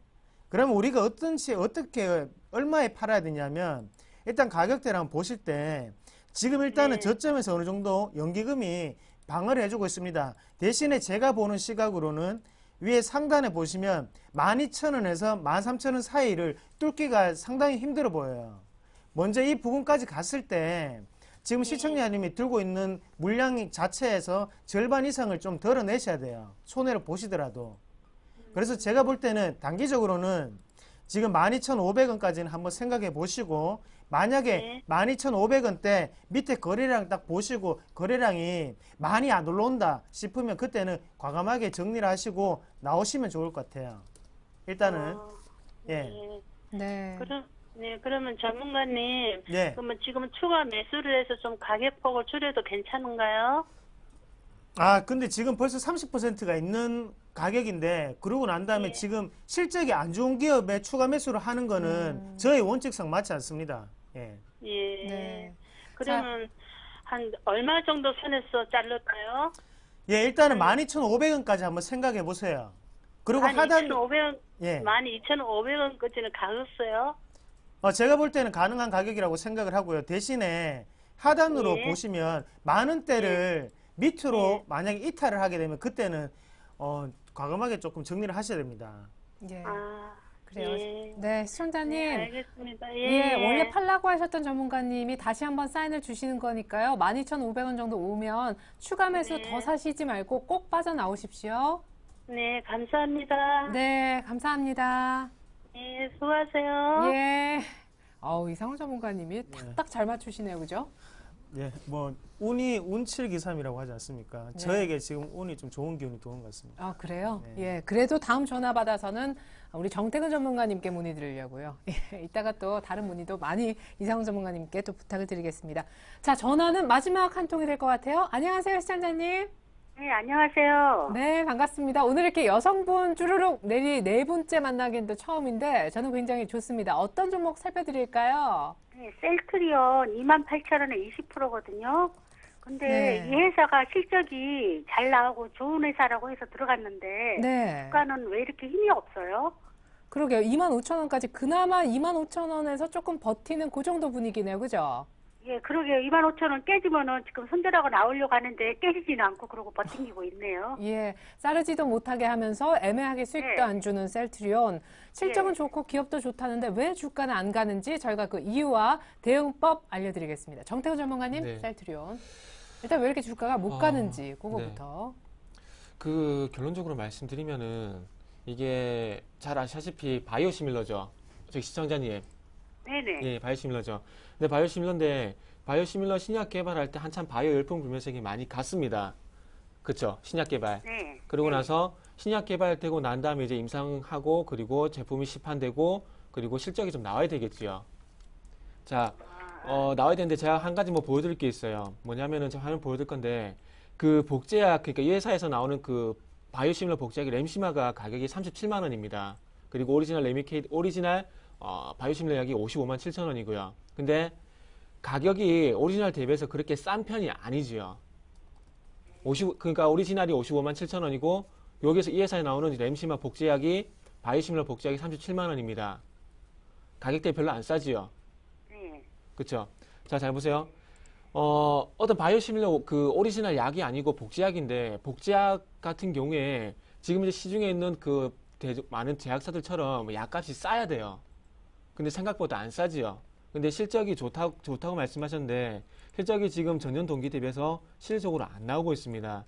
그러면 우리가 어떻게 얼마에 팔아야 되냐면 일단 가격대를 한번 보실 때 지금 일단은 저점에서 어느 정도 연기금이 방어를 해주고 있습니다. 대신에 제가 보는 시각으로는 위에 상단에 보시면 12,000원에서 13,000원 사이를 뚫기가 상당히 힘들어 보여요. 먼저 이 부분까지 갔을 때 지금 시청자님이 들고 있는 물량 자체에서 절반 이상을 좀 덜어내셔야 돼요. 손해를 보시더라도. 그래서 제가 볼 때는 단기적으로는 지금 12,500원까지는 한번 생각해 보시고 만약에 12,500원대 밑에 거래량 딱 보시고 거래량이 많이 안 올라온다 싶으면 그때는 과감하게 정리를 하시고 나오시면 좋을 것 같아요. 일단은 예. 네. 그러면 전문가님, 네. 그러면 지금 추가 매수를 해서 좀 가격폭을 줄여도 괜찮은가요? 아, 근데 지금 벌써 30%가 있는 가격인데 그러고 난 다음에 지금 실적이 안 좋은 기업에 추가 매수를 하는 거는 저의 원칙상 맞지 않습니다. 예. 예. 네. 그러면 한 얼마 정도 선에서 자를까요? 예, 일단은 12,500원까지 한번 생각해 보세요. 그리고 하단 12,500원, 예. 12,500원까지는 가겠어요? 제가 볼 때는 가능한 가격이라고 생각을 하고요. 대신에 하단으로 보시면 만 원대를 밑으로 만약에 이탈을 하게 되면 그때는 과감하게 조금 정리를 하셔야 됩니다. 예. 아, 그래요. 예. 네, 시청자님. 네, 알겠습니다. 예, 원래 팔라고 하셨던 전문가님이 다시 한번 사인을 주시는 거니까요. 12,500원 정도 오면 추가 매수 더 사시지 말고 꼭 빠져나오십시오. 네, 감사합니다. 네, 감사합니다. 예, 수고하세요. 예. 이상훈 전문가님이 탁탁 잘 맞추시네요, 그죠? 예, 뭐 운이 운칠기삼이라고 하지 않습니까? 네. 저에게 지금 운이 좀 좋은 기운이 도는 것 같습니다. 아, 그래요? 네. 예. 그래도 다음 전화 받아서는 우리 정태근 전문가님께 문의드리려고요. 예, 이따가 또 다른 문의도 많이 이상훈 전문가님께 또 부탁을 드리겠습니다. 자, 전화는 마지막 한 통이 될 것 같아요. 안녕하세요, 시청자님. 네, 안녕하세요. 네, 반갑습니다. 오늘 이렇게 여성분 쭈루룩 네 분째 만나기는 또 처음인데 저는 굉장히 좋습니다. 어떤 종목 살펴드릴까요? 네, 셀트리온 28,000원에 20%거든요. 근데 네. 이 회사가 실적이 잘 나오고 좋은 회사라고 해서 들어갔는데 네. 주가는 왜 이렇게 힘이 없어요? 그러게요. 25,000원까지 그나마 25,000원에서 조금 버티는 그 정도 분위기네요. 그죠? 예, 그러게요. 25,000원 깨지면은 지금 손절하고 나오려고 하는데 깨지지는 않고 그러고 버티고 있네요. 예, 싸르지도 못하게 하면서 애매하게 수익도 네. 안 주는 셀트리온. 실적은 네. 좋고 기업도 좋다는데 왜 주가는 안 가는지 저희가 그 이유와 대응법 알려드리겠습니다. 정태훈 전문가님, 네. 셀트리온. 일단 왜 이렇게 주가가 못 가는지 그거부터. 그 결론적으로 말씀드리면은 이게 잘 아시다시피 바이오시밀러죠. 저기 시청자님. 네네. 예, 바이오시밀러죠. 근데 바이오시밀러 신약 개발할 때 한참 바이오 열풍 불면서 많이 갔습니다. 그쵸? 신약 개발. 네. 그러고 나서 신약 개발되고 난 다음에 이제 임상하고 그리고 제품이 시판되고 그리고 실적이 좀 나와야 되겠지요. 자, 나와야 되는데 제가 한 가지 뭐 보여드릴 게 있어요. 뭐냐면은 제가 화면 보여드릴 건데 그 복제약, 그러니까 이 회사에서 나오는 그 바이오시밀러 복제약이 렘시마가 가격이 37만 원입니다. 그리고 오리지널 바이오시밀러 약이 55만 7천 원이고요. 근데 가격이 오리지널 대비해서 그렇게 싼 편이 아니지요. 그러니까 오리지널이 55만 7천 원이고 여기서 이 회사에 나오는 렘시마 복제약이 바이오시밀러 복제약이 37만 원입니다. 가격대 별로 안 싸지요. 네. 그쵸? 자, 잘 보세요. 어떤 바이오시밀러 그 오리지널 약이 아니고 복제약인데, 복제약 같은 경우에 지금 이제 시중에 있는 그 많은 제약사들처럼 약값이 싸야 돼요. 근데 생각보다 안 싸지요. 근데 실적이 좋다고 말씀하셨는데, 실적이 지금 전년 동기 대비해서 실적으로 안 나오고 있습니다.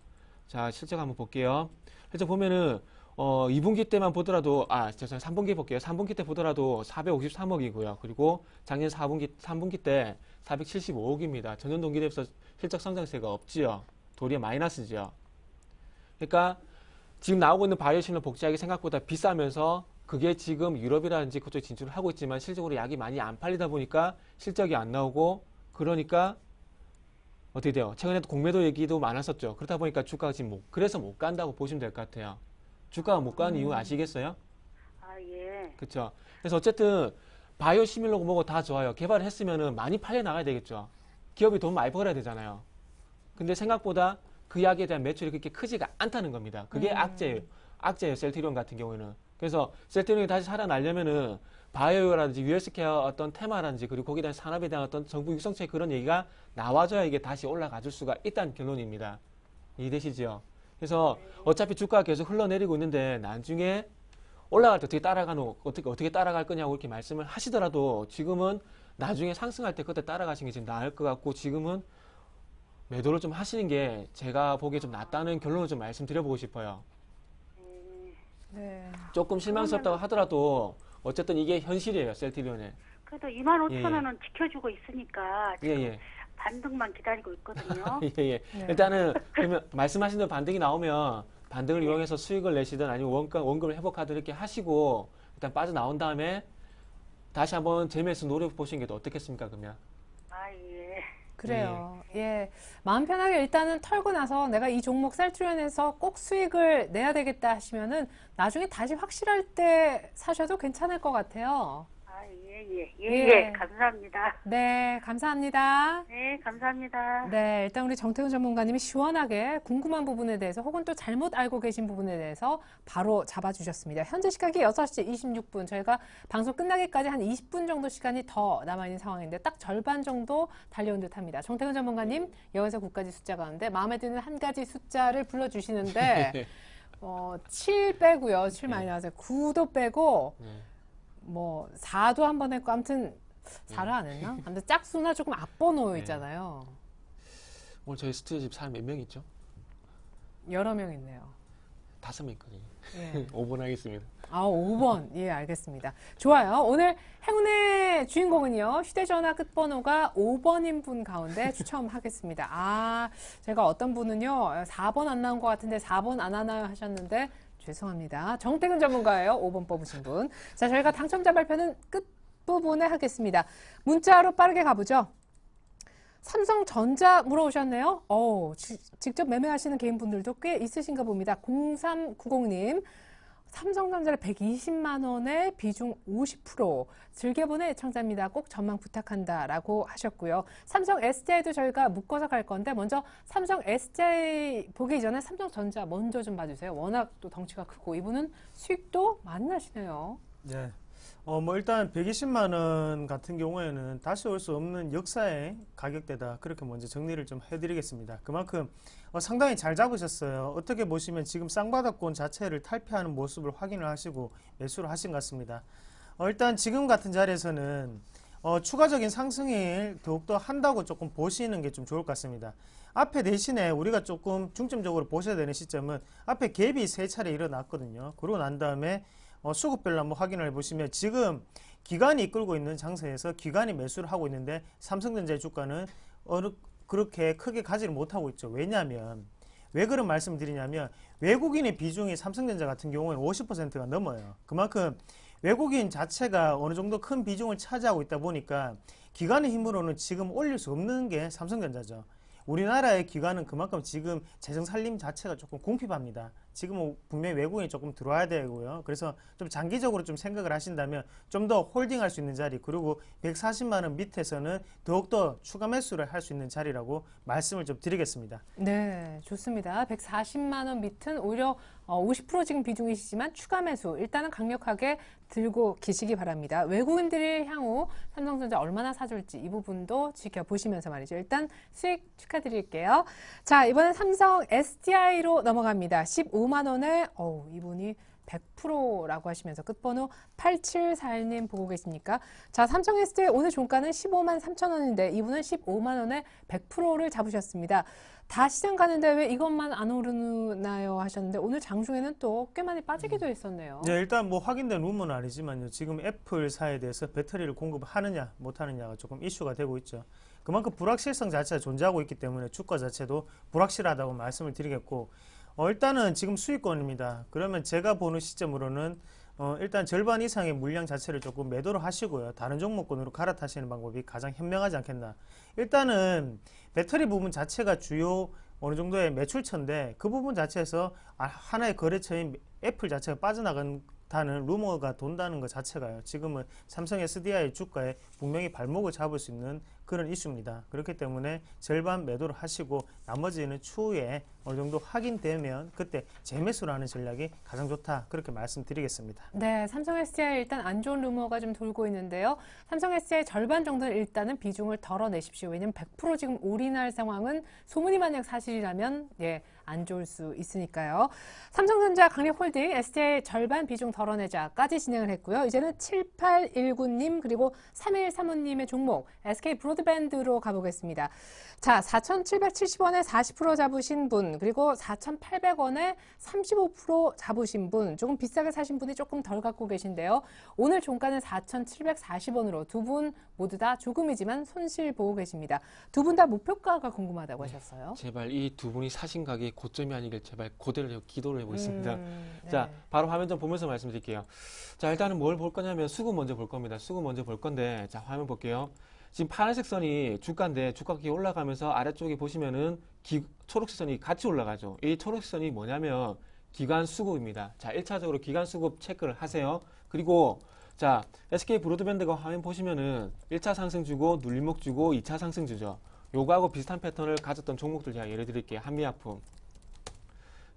자, 실적 한번 볼게요. 실적 보면은, 2분기 때만 보더라도, 3분기 볼게요. 3분기 때 보더라도 453억이고요. 그리고 작년 3분기 때 475억입니다. 전년 동기 대비해서 실적 성장세가 없지요. 도리어 마이너스지요. 그러니까 지금 나오고 있는 바이오시밀러 복제약이 생각보다 비싸면서 그게 지금 유럽이라든지 그쪽에 진출을 하고 있지만 실적으로 약이 많이 안 팔리다 보니까 실적이 안 나오고 그러니까 어떻게 돼요? 최근에도 공매도 얘기도 많았었죠. 그러다 보니까 주가가 지금 그래서 못 간다고 보시면 될 것 같아요. 주가가 못 가는 이유 아시겠어요? 아, 예. 그렇죠. 그래서 어쨌든 바이오시밀러고 뭐고 다 좋아요. 개발을 했으면은 많이 팔려 나가야 되겠죠. 기업이 돈 많이 벌어야 되잖아요. 근데 생각보다 그 약에 대한 매출이 그렇게 크지가 않다는 겁니다. 그게 악재예요. 셀트리온 같은 경우에는. 그래서 셀트리온이 다시 살아나려면은 바이오라든지 유헬스케어 어떤 테마라든지 그리고 거기에 대한 산업에 대한 어떤 정부 육성책 그런 얘기가 나와줘야 이게 다시 올라가 줄 수가 있다는 결론입니다. 이해되시죠? 그래서 어차피 주가가 계속 흘러내리고 있는데 나중에 올라갈 때 어떻게 따라갈 거냐고 이렇게 말씀을 하시더라도 지금은 나중에 상승할 때 그때 따라가시는 게 지금 나을 것 같고 지금은 매도를 좀 하시는 게 제가 보기에 좀 낫다는 결론을 좀 말씀드려보고 싶어요. 네. 조금 실망스럽다고 하더라도 어쨌든 이게 현실이에요. 셀트리온에. 그래도 25,000원은 지켜주고 있으니까 지금 예. 반등만 기다리고 있거든요. 예. 네. 일단은 그러면 말씀하신 대로 반등이 나오면 반등을 이용해서 수익을 내시든 아니면 원금을 회복하든 이렇게 하시고 일단 빠져나온 다음에 다시 한번 재미있어 노려보시는 게 더 어떻겠습니까, 그러면? 아, 예. 그래요. 예. 마음 편하게 일단은 털고 나서 내가 이 종목 셀트리온에서 꼭 수익을 내야 되겠다 하시면은 나중에 다시 확실할 때 사셔도 괜찮을 것 같아요. 아, 예. 예. 감사합니다. 네, 감사합니다. 네, 감사합니다. 네, 일단 우리 정태훈 전문가님이 시원하게 궁금한 부분에 대해서 혹은 또 잘못 알고 계신 부분에 대해서 바로 잡아주셨습니다. 현재 시각이 6시 26분. 저희가 방송 끝나기까지 한 20분 정도 시간이 더 남아있는 상황인데 딱 절반 정도 달려온 듯합니다. 정태훈 전문가님 0에서 9까지 숫자 가운데 마음에 드는 한 가지 숫자를 불러주시는데 7 빼고요. 7 많이 나와서 9도 빼고 뭐 4도 한 번 했고 아무튼 4를 안 했나? 아무튼 짝수나 조금 앞번호 있잖아요. 오늘 저희 스튜디오 집 사람 몇 명 있죠? 여러 명 있네요. 5명 있거든요. 예. 5번 하겠습니다. 5번. 예, 알겠습니다. 좋아요. 오늘 행운의 주인공은요. 휴대전화 끝번호가 5번인 분 가운데 추첨하겠습니다. 제가 어떤 분은요. 4번 안 나온 것 같은데 4번 안 하나요 하셨는데 죄송합니다. 정태근 전문가예요. 5번 뽑으신 분. 자, 저희가 당첨자 발표는 끝부분에 하겠습니다. 문자로 빠르게 가보죠. 삼성전자 물어오셨네요. 직접 매매하시는 개인분들도 꽤 있으신가 봅니다. 0390님. 삼성전자를 120만 원에 비중 50% 즐겨보는 애청자입니다. 꼭 전망 부탁한다라고 하셨고요. 삼성 SDI도 저희가 묶어서 갈 건데 먼저 삼성 SDI 보기 전에 삼성전자 먼저 좀 봐주세요. 워낙 또 덩치가 크고 이분은 수익도 많이 나시네요. 네. 일단 120만 원 같은 경우에는 다시 올 수 없는 역사의 가격대다. 그렇게 먼저 정리를 좀 해드리겠습니다. 그만큼 상당히 잘 잡으셨어요. 어떻게 보시면 지금 쌍바닥권 자체를 탈피하는 모습을 확인을 하시고 매수를 하신 것 같습니다. 일단 지금 같은 자리에서는 추가적인 상승을 더욱더 한다고 조금 보시는 게 좀 좋을 것 같습니다. 앞에 대신에 우리가 조금 중점적으로 보셔야 되는 시점은 앞에 갭이 3차례 일어났거든요. 그러고 난 다음에 수급별로 한번 확인을 해보시면 지금 기관이 이끌고 있는 장세에서 기관이 매수를 하고 있는데 삼성전자의 주가는 그렇게 크게 가지를 못하고 있죠. 왜냐하면 왜 그런 말씀을 드리냐면 외국인의 비중이 삼성전자 같은 경우는 50%가 넘어요. 그만큼 외국인 자체가 어느 정도 큰 비중을 차지하고 있다 보니까 기관의 힘으로는 지금 올릴 수 없는 게 삼성전자죠. 우리나라의 기관은 그만큼 지금 재정 살림 자체가 조금 궁핍합니다. 지금은 분명히 외국인이 조금 들어와야 되고요. 그래서 좀 장기적으로 좀 생각을 하신다면 좀 더 홀딩할 수 있는 자리, 그리고 140만 원 밑에서는 더욱더 추가 매수를 할 수 있는 자리라고 말씀을 좀 드리겠습니다. 네, 좋습니다. 140만 원 밑은 오히려 50% 지금 비중이시지만 추가 매수 일단은 강력하게 들고 계시기 바랍니다. 외국인들이 향후 삼성전자 얼마나 사줄지 이 부분도 지켜보시면서 말이죠. 일단 수익 축하드릴게요. 자, 이번엔 삼성 SDI로 넘어갑니다. 15만 원에 이분이 100%라고 하시면서 끝번호 8741님 보고 계십니까? 자, 삼성 SDI 오늘 종가는 15만 3천 원인데 이분은 15만 원에 100%를 잡으셨습니다. 다 시장 가는데 왜 이것만 안 오르나요 하셨는데 오늘 장중에는 또 꽤 많이 빠지기도 했었네요. 네, 일단 뭐 확인된 루머는 아니지만요. 지금 애플사에 대해서 배터리를 공급하느냐 못하느냐가 조금 이슈가 되고 있죠. 그만큼 불확실성 자체가 존재하고 있기 때문에 주가 자체도 불확실하다고 말씀을 드리겠고, 일단은 지금 수익권입니다. 그러면 제가 보는 시점으로는 일단 절반 이상의 물량 자체를 조금 매도를 하시고요. 다른 종목군으로 갈아타시는 방법이 가장 현명하지 않겠나. 일단은 배터리 부분 자체가 주요 어느 정도의 매출처인데 그 부분 자체에서 하나의 거래처인 애플 자체가 빠져나간다는 루머가 돈다는 것 자체가요. 지금은 삼성 SDI 주가에 분명히 발목을 잡을 수 있는 그런 이슈입니다. 그렇기 때문에 절반 매도를 하시고 나머지는 추후에 어느 정도 확인되면 그때 재매수를 하는 전략이 가장 좋다. 그렇게 말씀드리겠습니다. 네, 삼성 SDI 일단 안 좋은 루머가 좀 돌고 있는데요. 삼성 SDI 절반 정도는 일단은 비중을 덜어내십시오. 왜냐면 100% 지금 올인할 상황은 소문이 만약 사실이라면 안 좋을 수 있으니까요. 삼성전자 강력홀딩 SDI 절반 비중 덜어내자까지 진행을 했고요. 이제는 7819님 그리고 3135님의 종목 SK 브로드밴드로 가보겠습니다. 자, 4,770원에 40% 잡으신 분, 그리고 4,800원에 35% 잡으신 분, 조금 비싸게 사신 분이 조금 덜 갖고 계신데요. 오늘 종가는 4,740원으로 두 분 모두 다 조금이지만 손실 보고 계십니다. 두 분 다 목표가가 궁금하다고 하셨어요. 제발 이 두 분이 사신 가격이 고점이 아니길 제발 고대를 기도를 해보겠습니다. 네. 자, 바로 화면 좀 보면서 말씀드릴게요. 자, 일단은 뭘 볼 거냐면 수급 먼저 볼 겁니다. 수급 먼저 볼 건데, 자, 화면 볼게요. 지금 파란색 선이 주가인데 주가 가격이 올라가면서 아래쪽에 보시면은 초록색 선이 같이 올라가죠. 이 초록색 선이 뭐냐면 기관 수급입니다. 자, 1차적으로 기관 수급 체크를 하세요. 그리고 자, SK 브로드밴드가 화면 보시면은 1차 상승 주고 눌림목 주고 2차 상승 주죠. 요거하고 비슷한 패턴을 가졌던 종목들 제가 예를 드릴게요. 한미약품.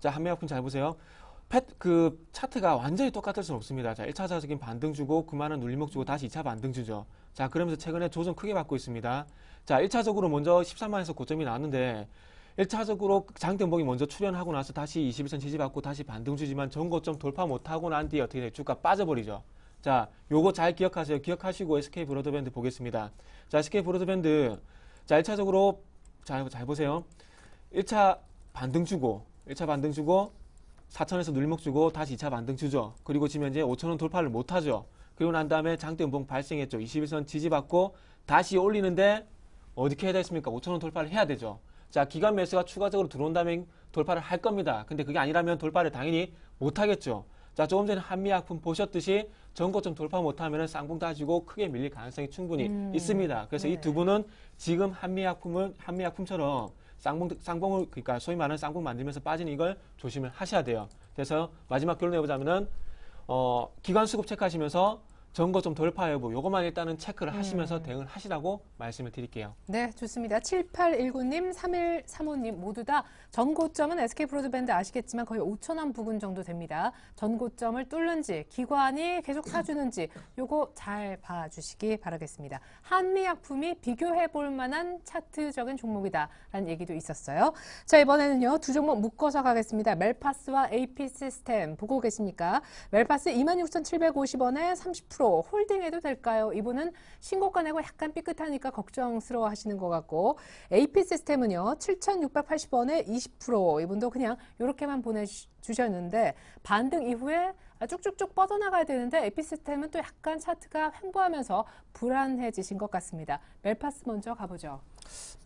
자, 한미약품 잘 보세요. 그 차트가 완전히 똑같을 수는 없습니다. 자, 1차적인 반등 주고 그만한 눌림목 주고 다시 2차 반등 주죠. 자, 그러면서 최근에 조정 크게 받고 있습니다. 자, 1차적으로 먼저 13만에서 고점이 나왔는데 1차적으로 장대음봉이 먼저 출현하고 나서 다시 21선 지지받고 다시 반등 주지만 전고점 돌파 못하고 난 뒤에 어떻게 돼요? 주가 빠져버리죠. 자, 요거 잘 기억하세요. 기억하시고 SK 브로드밴드 보겠습니다. 자, SK 브로드밴드. 자, 1차적으로 잘 보세요. 1차 반등 주고 4천에서 눌림목 주고 다시 2차 반등 주죠. 그리고 지금 현재 5천원 돌파를 못하죠. 그리고 난 다음에 장대 음봉 발생했죠. 21선 지지받고 다시 올리는데 어떻게 해야 되겠습니까? 5천원 돌파를 해야 되죠. 자, 기관 매수가 추가적으로 들어온다면 돌파를 할 겁니다. 근데 그게 아니라면 돌파를 당연히 못하겠죠. 자, 조금 전에 한미약품 보셨듯이 전고점 돌파 못하면 쌍봉 다지고 크게 밀릴 가능성이 충분히 있습니다. 그래서 이 두 분은 지금 한미약품처럼 쌍봉을 그러니까 소위 말하는 쌍봉 만들면서 빠지는 이걸 조심을 하셔야 돼요. 그래서 마지막 결론 내보자면은 기관 수급 체크하시면서 전고점 돌파 여부 요것만 일단은 체크를 하시면서 대응을 하시라고 말씀을 드릴게요. 네, 좋습니다. 7819님, 3135님 모두 다 전고점은 SK 브로드밴드 아시겠지만 거의 5천원 부근 정도 됩니다. 전고점을 뚫는지 기관이 계속 사주는지 요거 잘 봐주시기 바라겠습니다. 한미약품이 비교해볼 만한 차트적인 종목이다라는 얘기도 있었어요. 자, 이번에는요 두 종목 묶어서 가겠습니다. 멜파스와 AP시스템 보고 계십니까? 멜파스 26,750원에 30% 홀딩해도 될까요? 이분은 신고가 내고 약간 삐끗하니까 걱정스러워 하시는 것 같고, AP시스템은요 7,680원에 20% 이분도 그냥 이렇게만 보내주셨는데 반등 이후에 쭉쭉쭉 뻗어나가야 되는데 AP시스템은 또 약간 차트가 횡보하면서 불안해지신 것 같습니다. 멜파스 먼저 가보죠.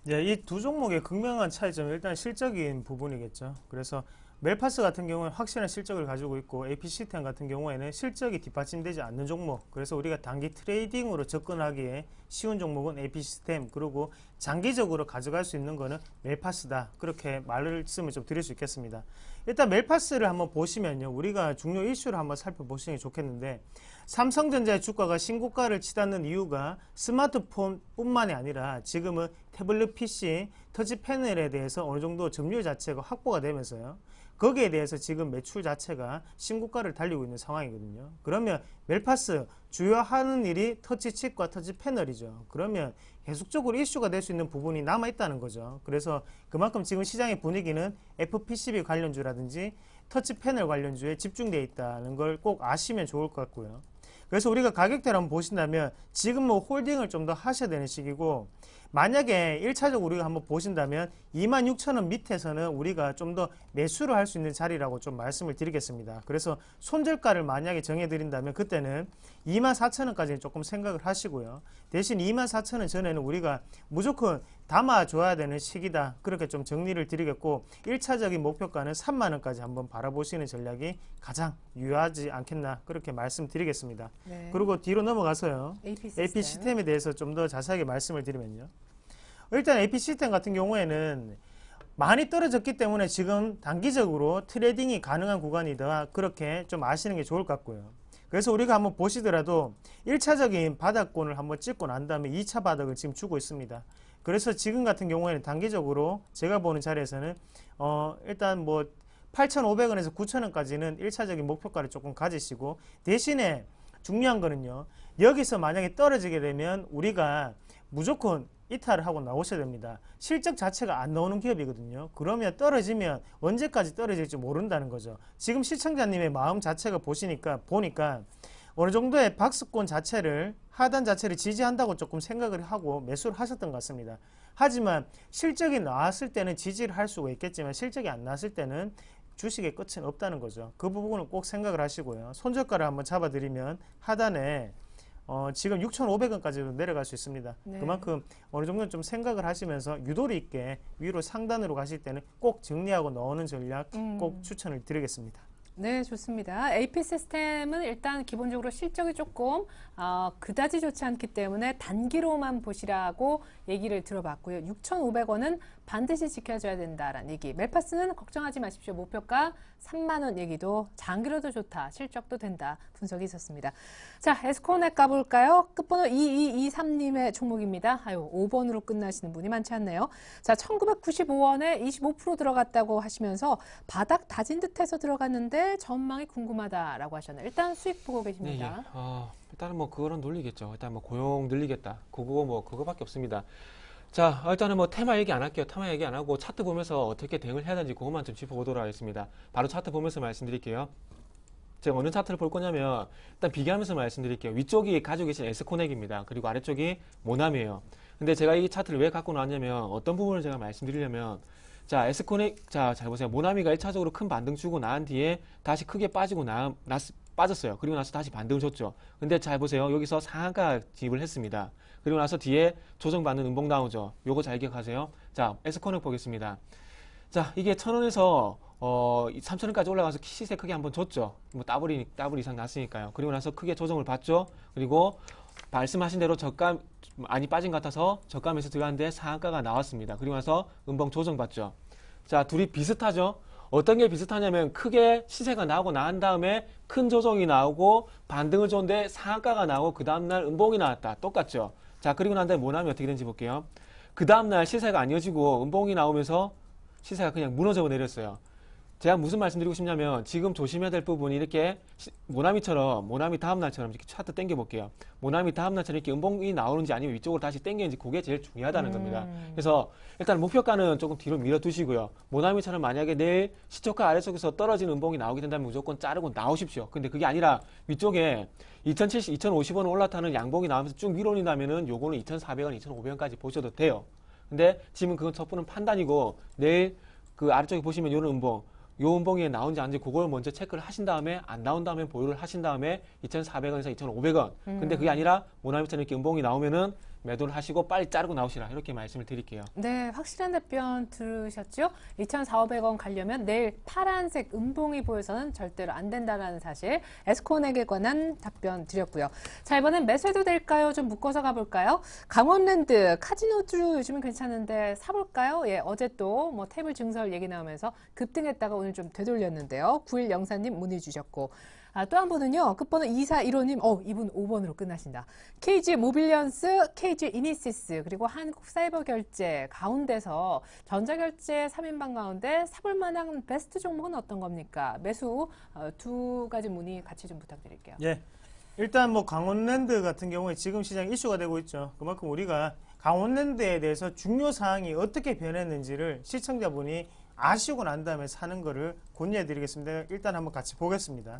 이 두 종목의 극명한 차이점은 일단 실적인 부분이겠죠. 그래서 멜파스 같은 경우는 확실한 실적을 가지고 있고 AP 시스템 같은 경우에는 실적이 뒷받침되지 않는 종목, 그래서 우리가 단기 트레이딩으로 접근하기에 쉬운 종목은 AP 시스템, 그리고 장기적으로 가져갈 수 있는 거는 멜파스다, 그렇게 말씀을 좀 드릴 수 있겠습니다. 일단 멜파스를 한번 보시면요, 우리가 중요 이슈를 한번 살펴보시는 게 좋겠는데, 삼성전자의 주가가 신고가를 치닫는 이유가 스마트폰 뿐만이 아니라 지금은 태블릿 PC, 터치 패널에 대해서 어느 정도 점유율 자체가 확보가 되면서요, 거기에 대해서 지금 매출 자체가 신고가를 달리고 있는 상황이거든요. 그러면 멜파스 주요 하는 일이 터치칩과 터치 패널이죠. 그러면 계속적으로 이슈가 될 수 있는 부분이 남아 있다는 거죠. 그래서 그만큼 지금 시장의 분위기는 FPCB 관련주라든지 터치 패널 관련주에 집중되어 있다는 걸 꼭 아시면 좋을 것 같고요. 그래서 우리가 가격대를 한번 보신다면 지금 뭐 홀딩을 좀 더 하셔야 되는 시기고, 만약에 1차적으로 우리가 한번 보신다면 26,000원 밑에서는 우리가 좀 더 매수를 할 수 있는 자리라고 좀 말씀을 드리겠습니다. 그래서 손절가를 만약에 정해드린다면 그때는 24,000원까지는 조금 생각을 하시고요. 대신 24,000원 전에는 우리가 무조건 담아줘야 되는 시기다, 그렇게 좀 정리를 드리겠고, 1차적인 목표가는 3만원까지 한번 바라보시는 전략이 가장 유효하지 않겠나, 그렇게 말씀드리겠습니다. 네. 그리고 뒤로 넘어가서요, AP AP 시스템에 대해서 좀 더 자세하게 말씀을 드리면요, 일단 AP 시스템 같은 경우에는 많이 떨어졌기 때문에 지금 단기적으로 트레이딩이 가능한 구간이다, 그렇게 좀 아시는 게 좋을 것 같고요. 그래서 우리가 한번 보시더라도 1차적인 바닥권을 한번 찍고 난 다음에 2차 바닥을 지금 주고 있습니다. 그래서 지금 같은 경우에는 단기적으로 제가 보는 자리에서는 일단 뭐 8,500원에서 9,000원까지는 1차적인 목표가를 조금 가지시고, 대신에 중요한 거는요, 여기서 만약에 떨어지게 되면 우리가 무조건 이탈을 하고 나오셔야 됩니다. 실적 자체가 안 나오는 기업이거든요. 그러면 떨어지면 언제까지 떨어질지 모른다는 거죠. 지금 시청자님의 마음 자체가 보니까 어느 정도의 박스권 자체를, 하단 자체를 지지한다고 조금 생각을 하고 매수를 하셨던 것 같습니다. 하지만 실적이 나왔을 때는 지지를 할 수가 있겠지만 실적이 안 나왔을 때는 주식의 끝은 없다는 거죠. 그 부분을 꼭 생각을 하시고요. 손절가를 한번 잡아드리면 하단에 지금 6,500원까지도 내려갈 수 있습니다. 네. 그만큼 어느 정도는 좀 생각을 하시면서 유도리 있게 위로 상단으로 가실 때는 꼭 정리하고 넣는 전략 꼭 추천을 드리겠습니다. 네, 좋습니다. AP 시스템은 일단 기본적으로 실적이 조금 그다지 좋지 않기 때문에 단기로만 보시라고 얘기를 들어봤고요. 6,500원은 반드시 지켜줘야 된다라는 얘기. 멜파스는 걱정하지 마십시오. 목표가 3만 원 얘기도 장기로도 좋다, 실적도 된다, 분석이 있었습니다. 자, 에스코넥 가볼까요? 끝번호 2223님의 종목입니다. 5번으로 끝나시는 분이 많지 않네요. 자, 1995원에 25% 들어갔다고 하시면서 바닥 다진 듯해서 들어갔는데 전망이 궁금하다라고 하셨네요. 일단 수익 보고 계십니다. 네, 일단은 뭐 그거는 놀리겠죠. 일단 뭐 고용 늘리겠다, 그거밖에 없습니다. 자, 일단은 뭐 테마 얘기 안 할게요. 테마 얘기 안 하고 차트 보면서 어떻게 대응을 해야 되는지 그것만 좀 짚어보도록 하겠습니다. 바로 차트 보면서 말씀드릴게요. 제가 어느 차트를 볼 거냐면 일단 비교하면서 말씀드릴게요. 위쪽이 가지고 계신 에스코넥입니다. 그리고 아래쪽이 모남이에요. 근데 제가 이 차트를 왜 갖고 나왔냐면 어떤 부분을 제가 말씀드리려면, 자, 에스코넥, 자, 잘 보세요. 모나미가 1차적으로 큰 반등 주고 난 뒤에 다시 크게 빠졌어요. 그리고 나서 다시 반등을 줬죠. 근데 잘 보세요. 여기서 상한가 진입을 했습니다. 그리고 나서 뒤에 조정받는 음봉 나오죠. 요거 잘 기억하세요. 자, 에스코넥 보겠습니다. 자, 이게 1,000원에서 3,000원까지 올라가서 시세 크게 한번 줬죠. 뭐 더블 이상 났으니까요. 그리고 나서 크게 조정을 받죠. 그리고 말씀하신 대로 저가 많이 빠진 것 같아서 저가에서 들어갔는데 상한가가 나왔습니다. 그리고 나서 음봉 조정받죠. 자, 둘이 비슷하죠. 어떤 게 비슷하냐면 크게 시세가 나오고 난 다음에 큰 조정이 나오고 반등을 줬는데 상한가가 나오고 그 다음날 음봉이 나왔다. 똑같죠. 자, 그리고 난 다음에 모나미 어떻게 되는지 볼게요. 그 다음날 시세가 안 이어지고 음봉이 나오면서 시세가 그냥 무너져 내렸어요. 제가 무슨 말씀드리고 싶냐면 지금 조심해야 될 부분이 이렇게 모나미 다음날처럼 이렇게 차트 당겨 볼게요. 모나미 다음날처럼 이렇게 음봉이 나오는지 아니면 위쪽으로 다시 당기는지 그게 제일 중요하다는 겁니다. 그래서 일단 목표가는 조금 뒤로 밀어 두시고요. 모나미처럼 만약에 내일 시초가 아래쪽에서 떨어지는 음봉이 나오게 된다면 무조건 자르고 나오십시오. 근데 그게 아니라 위쪽에 2,050원 올라타는 양봉이 나오면서 쭉 밀어올린다면은 요거는 2,400원, 2,500원까지 보셔도 돼요. 근데 지금 그건 첫 번은 판단이고 내일 그 아래쪽에 보시면 요런 음봉, 요 음봉이 나온지 안 나온지 그걸 먼저 체크를 하신 다음에 안 나온다면 보유를 하신 다음에 2,400원에서 2,500원. 근데 그게 아니라 모나미처럼 이렇게 음봉이 나오면은 매도를 하시고 빨리 자르고 나오시라 이렇게 말씀을 드릴게요. 네, 확실한 답변 들으셨죠? 2,400원 가려면 내일 파란색 음봉이 보여서는 절대로 안 된다는 사실, 에스콘에게 관한 답변 드렸고요. 자, 이번엔 매수해도 될까요? 좀 묶어서 가볼까요? 강원랜드, 카지노주 요즘은 괜찮은데 사볼까요? 예, 어제 또 뭐 테이블 증설 얘기 나오면서 급등했다가 오늘 좀 되돌렸는데요. 9104님 문의 주셨고, 또 한 분은요, 끝번호 2415님, 이분 5번으로 끝나신다. KG 모빌리언스, KG 이니시스, 그리고 한국사이버결제 가운데서 전자결제 3인방 가운데 사볼 만한 베스트 종목은 어떤 겁니까? 매수 두 가지 문의 같이 좀 부탁드릴게요. 예. 일단 뭐 강원랜드 같은 경우에 지금 시장 이슈가 되고 있죠. 그만큼 우리가 강원랜드에 대해서 중요 사항이 어떻게 변했는지를 시청자분이 아시고 난 다음에 사는 거를 권유해 드리겠습니다. 일단 한번 같이 보겠습니다.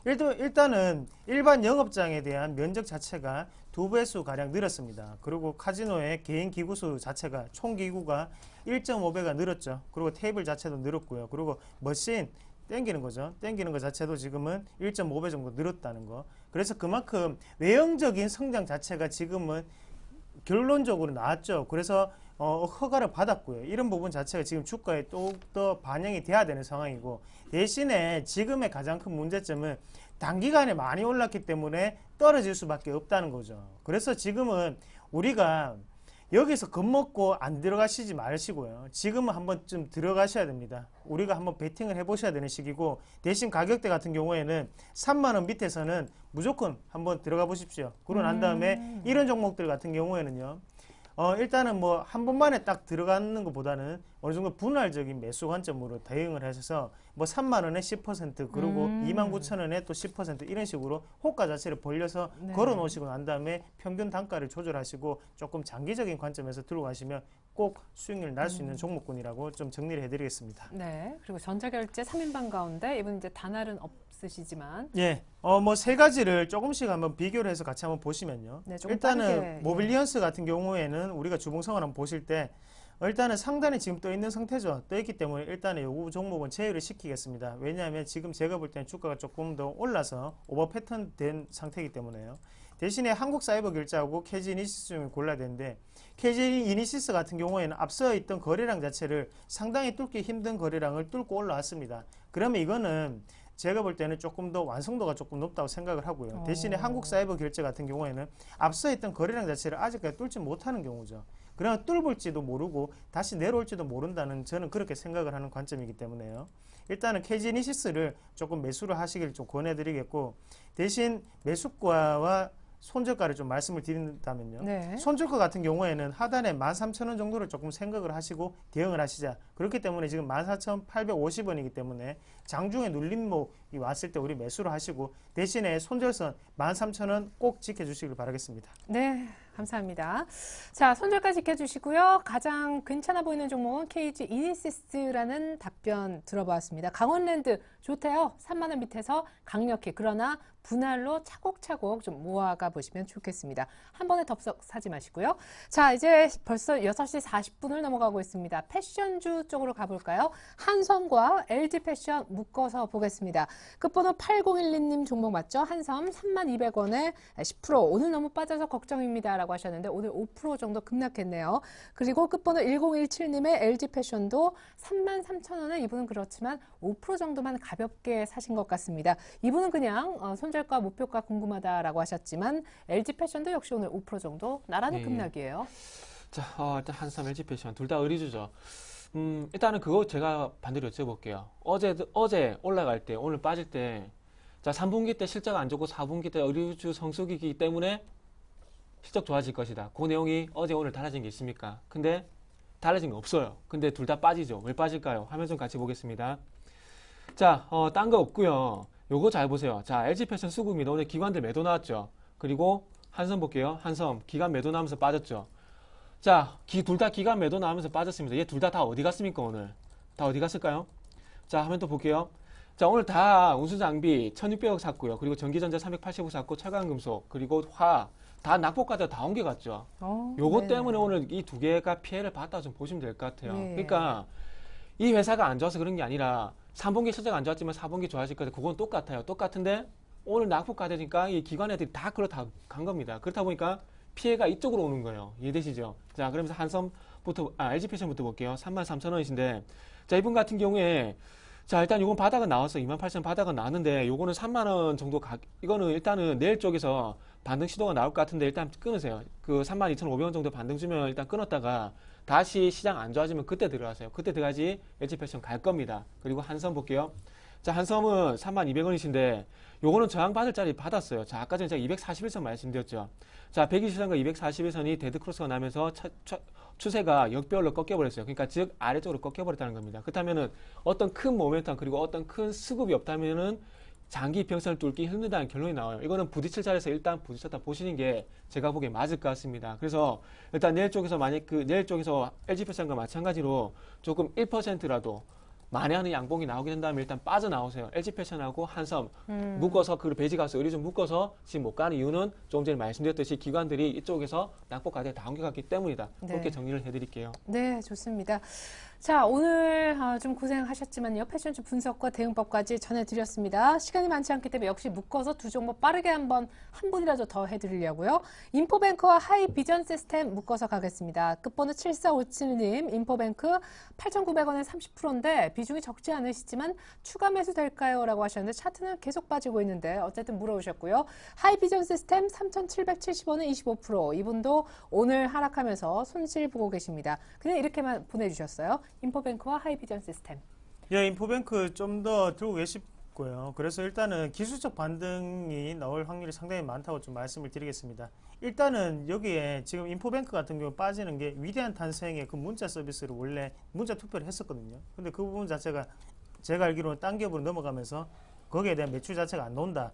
일단은 일반 영업장에 대한 면적 자체가 2배수 가량 늘었습니다. 그리고 카지노의 개인 기구수 자체가 총 기구가 1.5배가 늘었죠. 그리고 테이블 자체도 늘었고요. 그리고 머신 땡기는 거죠. 땡기는 것 자체도 지금은 1.5배 정도 늘었다는 거. 그래서 그만큼 외형적인 성장 자체가 지금은 결론적으로 나왔죠. 그래서 허가를 받았고요. 이런 부분 자체가 지금 주가에 또 반영이 돼야 되는 상황이고, 대신에 지금의 가장 큰 문제점은 단기간에 많이 올랐기 때문에 떨어질 수밖에 없다는 거죠. 그래서 지금은 우리가 여기서 겁먹고 안 들어가시지 마시고요. 지금은 한번 좀 들어가셔야 됩니다. 우리가 한번 베팅을 해보셔야 되는 시기고, 대신 가격대 같은 경우에는 3만원 밑에서는 무조건 한번 들어가 보십시오. 그러고 난 다음에 이런 종목들 같은 경우에는요, 일단은 뭐 한 번만에 딱 들어가는 것보다는 어느 정도 분할적인 매수 관점으로 대응을 하셔서 뭐 3만원에 10% 그리고 29,000원에 또 10% 이런 식으로 호가 자체를 벌려서 네. 걸어 놓으시고 난 다음에 평균 단가를 조절하시고 조금 장기적인 관점에서 들어가시면 꼭 수익률 날 수 있는 종목군이라고 좀 정리를 해드리겠습니다. 네, 그리고 전자결제 3인방 가운데 이분 이제 단알은 없으시지만, 예, 뭐 세 가지를 조금씩 한번 비교를 해서 같이 한번 보시면요. 네, 조금 일단은 빠르게, 모빌리언스 같은 경우에는 우리가 주봉성을 한번 보실 때 일단은 상단에 지금 떠 있는 상태죠. 떠 있기 때문에 일단은 요 종목은 제외를 시키겠습니다. 왜냐하면 지금 제가 볼 때는 주가가 조금 더 올라서 오버 패턴 된 상태이기 때문에요. 대신에 한국사이버결제하고 KG 이니시스 중에 골라야 되는데, KG 이니시스 같은 경우에는 앞서 있던 거래량 자체를 상당히 뚫기 힘든 거래량을 뚫고 올라왔습니다. 그러면 이거는 제가 볼 때는 조금 더 완성도가 조금 높다고 생각을 하고요. 대신에 한국사이버결제 같은 경우에는 앞서 있던 거래량 자체를 아직까지 뚫지 못하는 경우죠. 그러면 뚫을지도 모르고 다시 내려올지도 모른다는, 저는 그렇게 생각을 하는 관점이기 때문에요. 일단은 KG 이니시스를 조금 매수를 하시길 좀 권해드리겠고, 대신 매수가와 손절가를 좀 말씀을 드린다면요. 네. 손절가 같은 경우에는 하단에 13,000원 정도를 조금 생각을 하시고 대응을 하시자. 그렇기 때문에 지금 14,850원이기 때문에 장중에 눌림목이 왔을 때 우리 매수를 하시고, 대신에 손절선 13,000원 꼭 지켜주시길 바라겠습니다. 네, 감사합니다. 자, 손절가 지켜주시고요. 가장 괜찮아 보이는 종목은 KG 이니시스라는 답변 들어봤습니다. 강원랜드 좋대요. 3만 원 밑에서 강력히, 그러나 분할로 차곡차곡 좀 모아가 보시면 좋겠습니다. 한 번에 덥석 사지 마시고요. 자, 이제 벌써 6시 40분을 넘어가고 있습니다. 패션주 쪽으로 가볼까요? 한섬과 LG 패션 묶어서 보겠습니다. 끝번호 8012님 종목 맞죠? 한섬 32,200원에 10%. 오늘 너무 빠져서 걱정입니다 라고 하셨는데 오늘 5% 정도 급락했네요. 그리고 끝번호 1017님의 LG 패션도 33,000원에, 이분은 그렇지만 5% 정도만 가볍게 사신 것 같습니다. 이분은 그냥 손절가 목표가 궁금하다라고 하셨지만 LG 패션도 역시 오늘 5% 정도 나란히 네. 급락이에요. 자, 일단 한삼, LG 패션 둘 다 의리주죠. 일단은 그거 제가 반대로 여쭤볼게요. 어제 올라갈 때, 오늘 빠질 때, 자, 3분기 때 실적 안 좋고 4분기 때 의리주 성수기이기 때문에 실적 좋아질 것이다. 그 내용이 어제 오늘 달라진 게 있습니까? 근데 달라진 게 없어요. 근데 둘 다 빠지죠. 왜 빠질까요? 화면 좀 같이 보겠습니다. 자, 딴 거 없고요. 요거 잘 보세요. 자, LG 패션 수급입니다. 오늘 기관들 매도 나왔죠. 그리고 한섬 볼게요. 한섬 기관 매도 나오면서 빠졌죠. 자, 둘 다 기관 매도 나오면서 빠졌습니다. 얘 둘 다 어디 갔습니까? 오늘 다 어디 갔을까요? 자, 화면 또 볼게요. 자, 오늘 다 운수장비 1,600억 샀고요. 그리고 전기전자 380억 샀고, 차광금속, 그리고 다 낙폭가다 다 옮겨갔죠. 요거 네네. 때문에 오늘 이 두 개가 피해를 봤다 좀 보시면 될 것 같아요. 네. 그러니까 이 회사가 안 좋아서 그런 게 아니라 3분기 실적 안 좋았지만 4분기 좋아질 거다. 그건 똑같아요. 똑같은데 오늘 낙폭 가되니까 이 기관 애들이 다 그렇다 간 겁니다. 그렇다 보니까 피해가 이쪽으로 오는 거예요. 이해되시죠? 자, 그러면서 한섬부터, LG패션부터 볼게요. 33,000원이신데, 자, 이분 같은 경우에, 자, 일단 요건 바닥은 나왔어. 28,000원 바닥은 나왔는데, 요거는 3만원 정도 이거는 일단은 내일 쪽에서 반등 시도가 나올 것 같은데, 일단 끊으세요. 그 32,500원 정도 반등 주면 일단 끊었다가, 다시 시장 안 좋아지면 그때 들어가세요. 그때 들어가지 LG패션 갈 겁니다. 그리고 한섬 볼게요. 자, 한섬은 32,200원이신데, 요거는 저항받을 자리 받았어요. 자, 아까 전에 제가 241선 말씀드렸죠. 자, 120선과 241선이 데드크로스가 나면서 추세가 역별로 꺾여버렸어요. 그러니까 즉 아래쪽으로 꺾여버렸다는 겁니다. 그렇다면은 어떤 큰 모멘텀 그리고 어떤 큰 수급이 없다면은 장기 평선을 뚫기 힘들다는 결론이 나와요. 이거는 부딪힐 자리에서 일단 부딪혔다 보시는 게 제가 보기에 맞을 것 같습니다. 그래서 일단 내일 쪽에서 만약 내일 쪽에서 LG패션과 마찬가지로 조금 1%라도 만회하는 양봉이 나오게 된다면 일단 빠져나오세요. LG패션하고 한섬 묶어서 그리고 베이지가스 의류 좀 묶어서 지금 못 가는 이유는 조금 전에 말씀드렸듯이 기관들이 이쪽에서 낙폭 가격에 다 옮겨갔기 때문이다. 네. 그렇게 정리를 해드릴게요. 네, 좋습니다. 자, 오늘 좀 고생하셨지만요. 패션주 분석과 대응법까지 전해드렸습니다. 시간이 많지 않기 때문에 역시 묶어서 두 종목 빠르게 한 분이라도 더 해드리려고요. 인포뱅크와 하이비전 시스템 묶어서 가겠습니다. 끝번호 7457님, 인포뱅크 8,900원에 30%인데 비중이 적지 않으시지만 추가 매수 될까요? 라고 하셨는데 차트는 계속 빠지고 있는데 어쨌든 물어오셨고요. 하이비전 시스템 3,770원에 25%. 이분도 오늘 하락하면서 손실 보고 계십니다. 그냥 이렇게만 보내주셨어요. 인포뱅크와 하이비전 시스템. 예, 인포뱅크 좀 더 들고 계시고요. 그래서 일단은 기술적 반등이 나올 확률이 상당히 많다고 좀 말씀을 드리겠습니다. 일단은 여기에 지금 인포뱅크 같은 경우 빠지는 게 위대한 탄생의 그 문자 서비스를 원래 문자 투표를 했었거든요. 근데 그 부분 자체가 제가 알기로는 딴 기업으로 넘어가면서 거기에 대한 매출 자체가 안 나온다.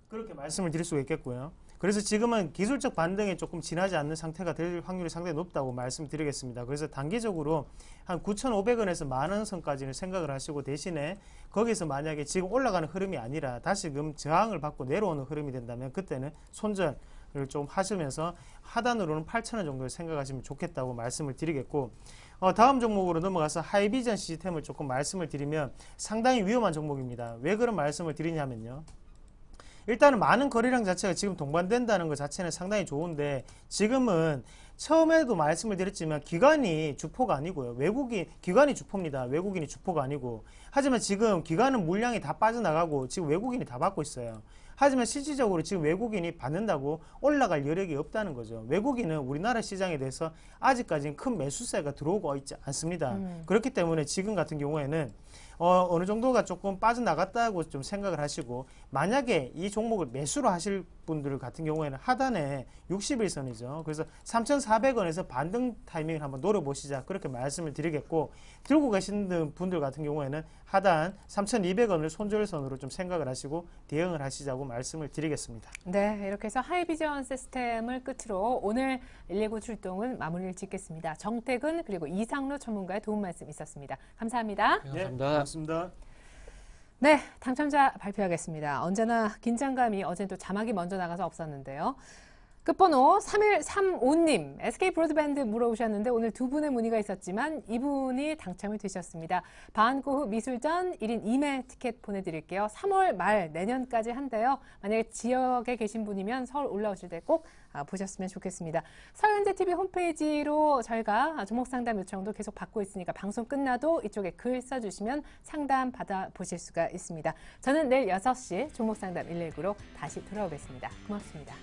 그렇게 말씀을 드릴 수가 있겠고요. 그래서 지금은 기술적 반등에 조금 지나지 않는 상태가 될 확률이 상당히 높다고 말씀드리겠습니다. 그래서 단기적으로 한 9,500원에서 만원 선까지는 생각을 하시고 대신에 거기서 만약에 지금 올라가는 흐름이 아니라 다시금 저항을 받고 내려오는 흐름이 된다면 그때는 손절을 좀 하시면서 하단으로는 8,000원 정도를 생각하시면 좋겠다고 말씀을 드리겠고 다음 종목으로 넘어가서 하이비전 시스템을 조금 말씀을 드리면 상당히 위험한 종목입니다. 왜 그런 말씀을 드리냐면요. 일단은 많은 거래량 자체가 지금 동반된다는 것 자체는 상당히 좋은데 지금은 처음에도 말씀을 드렸지만 기관이 주포가 아니고요. 기관이 주포입니다. 외국인이 주포가 아니고. 하지만 지금 기관은 물량이 다 빠져나가고 지금 외국인이 다 받고 있어요. 하지만 실질적으로 지금 외국인이 받는다고 올라갈 여력이 없다는 거죠. 외국인은 우리나라 시장에 대해서 아직까지는 큰 매수세가 들어오고 있지 않습니다. 그렇기 때문에 지금 같은 경우에는 어느 정도가 조금 빠져나갔다고 좀 생각을 하시고 만약에 이 종목을 매수로 하실 분들 같은 경우에는 하단에 60일선이죠. 그래서 3,400원에서 반등 타이밍을 한번 노려보시자 그렇게 말씀을 드리겠고 들고 계신 분들 같은 경우에는 하단 3,200원을 손절선으로 좀 생각을 하시고 대응을 하시자고 말씀을 드리겠습니다. 네, 이렇게 해서 하이비전 시스템을 끝으로 오늘 119 출동은 마무리를 짓겠습니다. 정택은 그리고 이상로 전문가의 도움 말씀 있었습니다. 감사합니다. 네, 네, 감사합니다. 고맙습니다. 네, 당첨자 발표하겠습니다. 언제나 긴장감이 어제는 또 자막이 먼저 나가서 없었는데요. 끝번호 3135님, SK 브로드밴드 물어오셨는데 오늘 두 분의 문의가 있었지만 이분이 당첨이 되셨습니다. 반고흐 미술전 1인 2매 티켓 보내드릴게요. 3월 말 내년까지 한대요. 만약에 지역에 계신 분이면 서울 올라오실 때 꼭 보셨으면 좋겠습니다. 서현재TV 홈페이지로 저희가 종목 상담 요청도 계속 받고 있으니까 방송 끝나도 이쪽에 글 써주시면 상담 받아보실 수가 있습니다. 저는 내일 6시 종목 상담 119로 다시 돌아오겠습니다. 고맙습니다.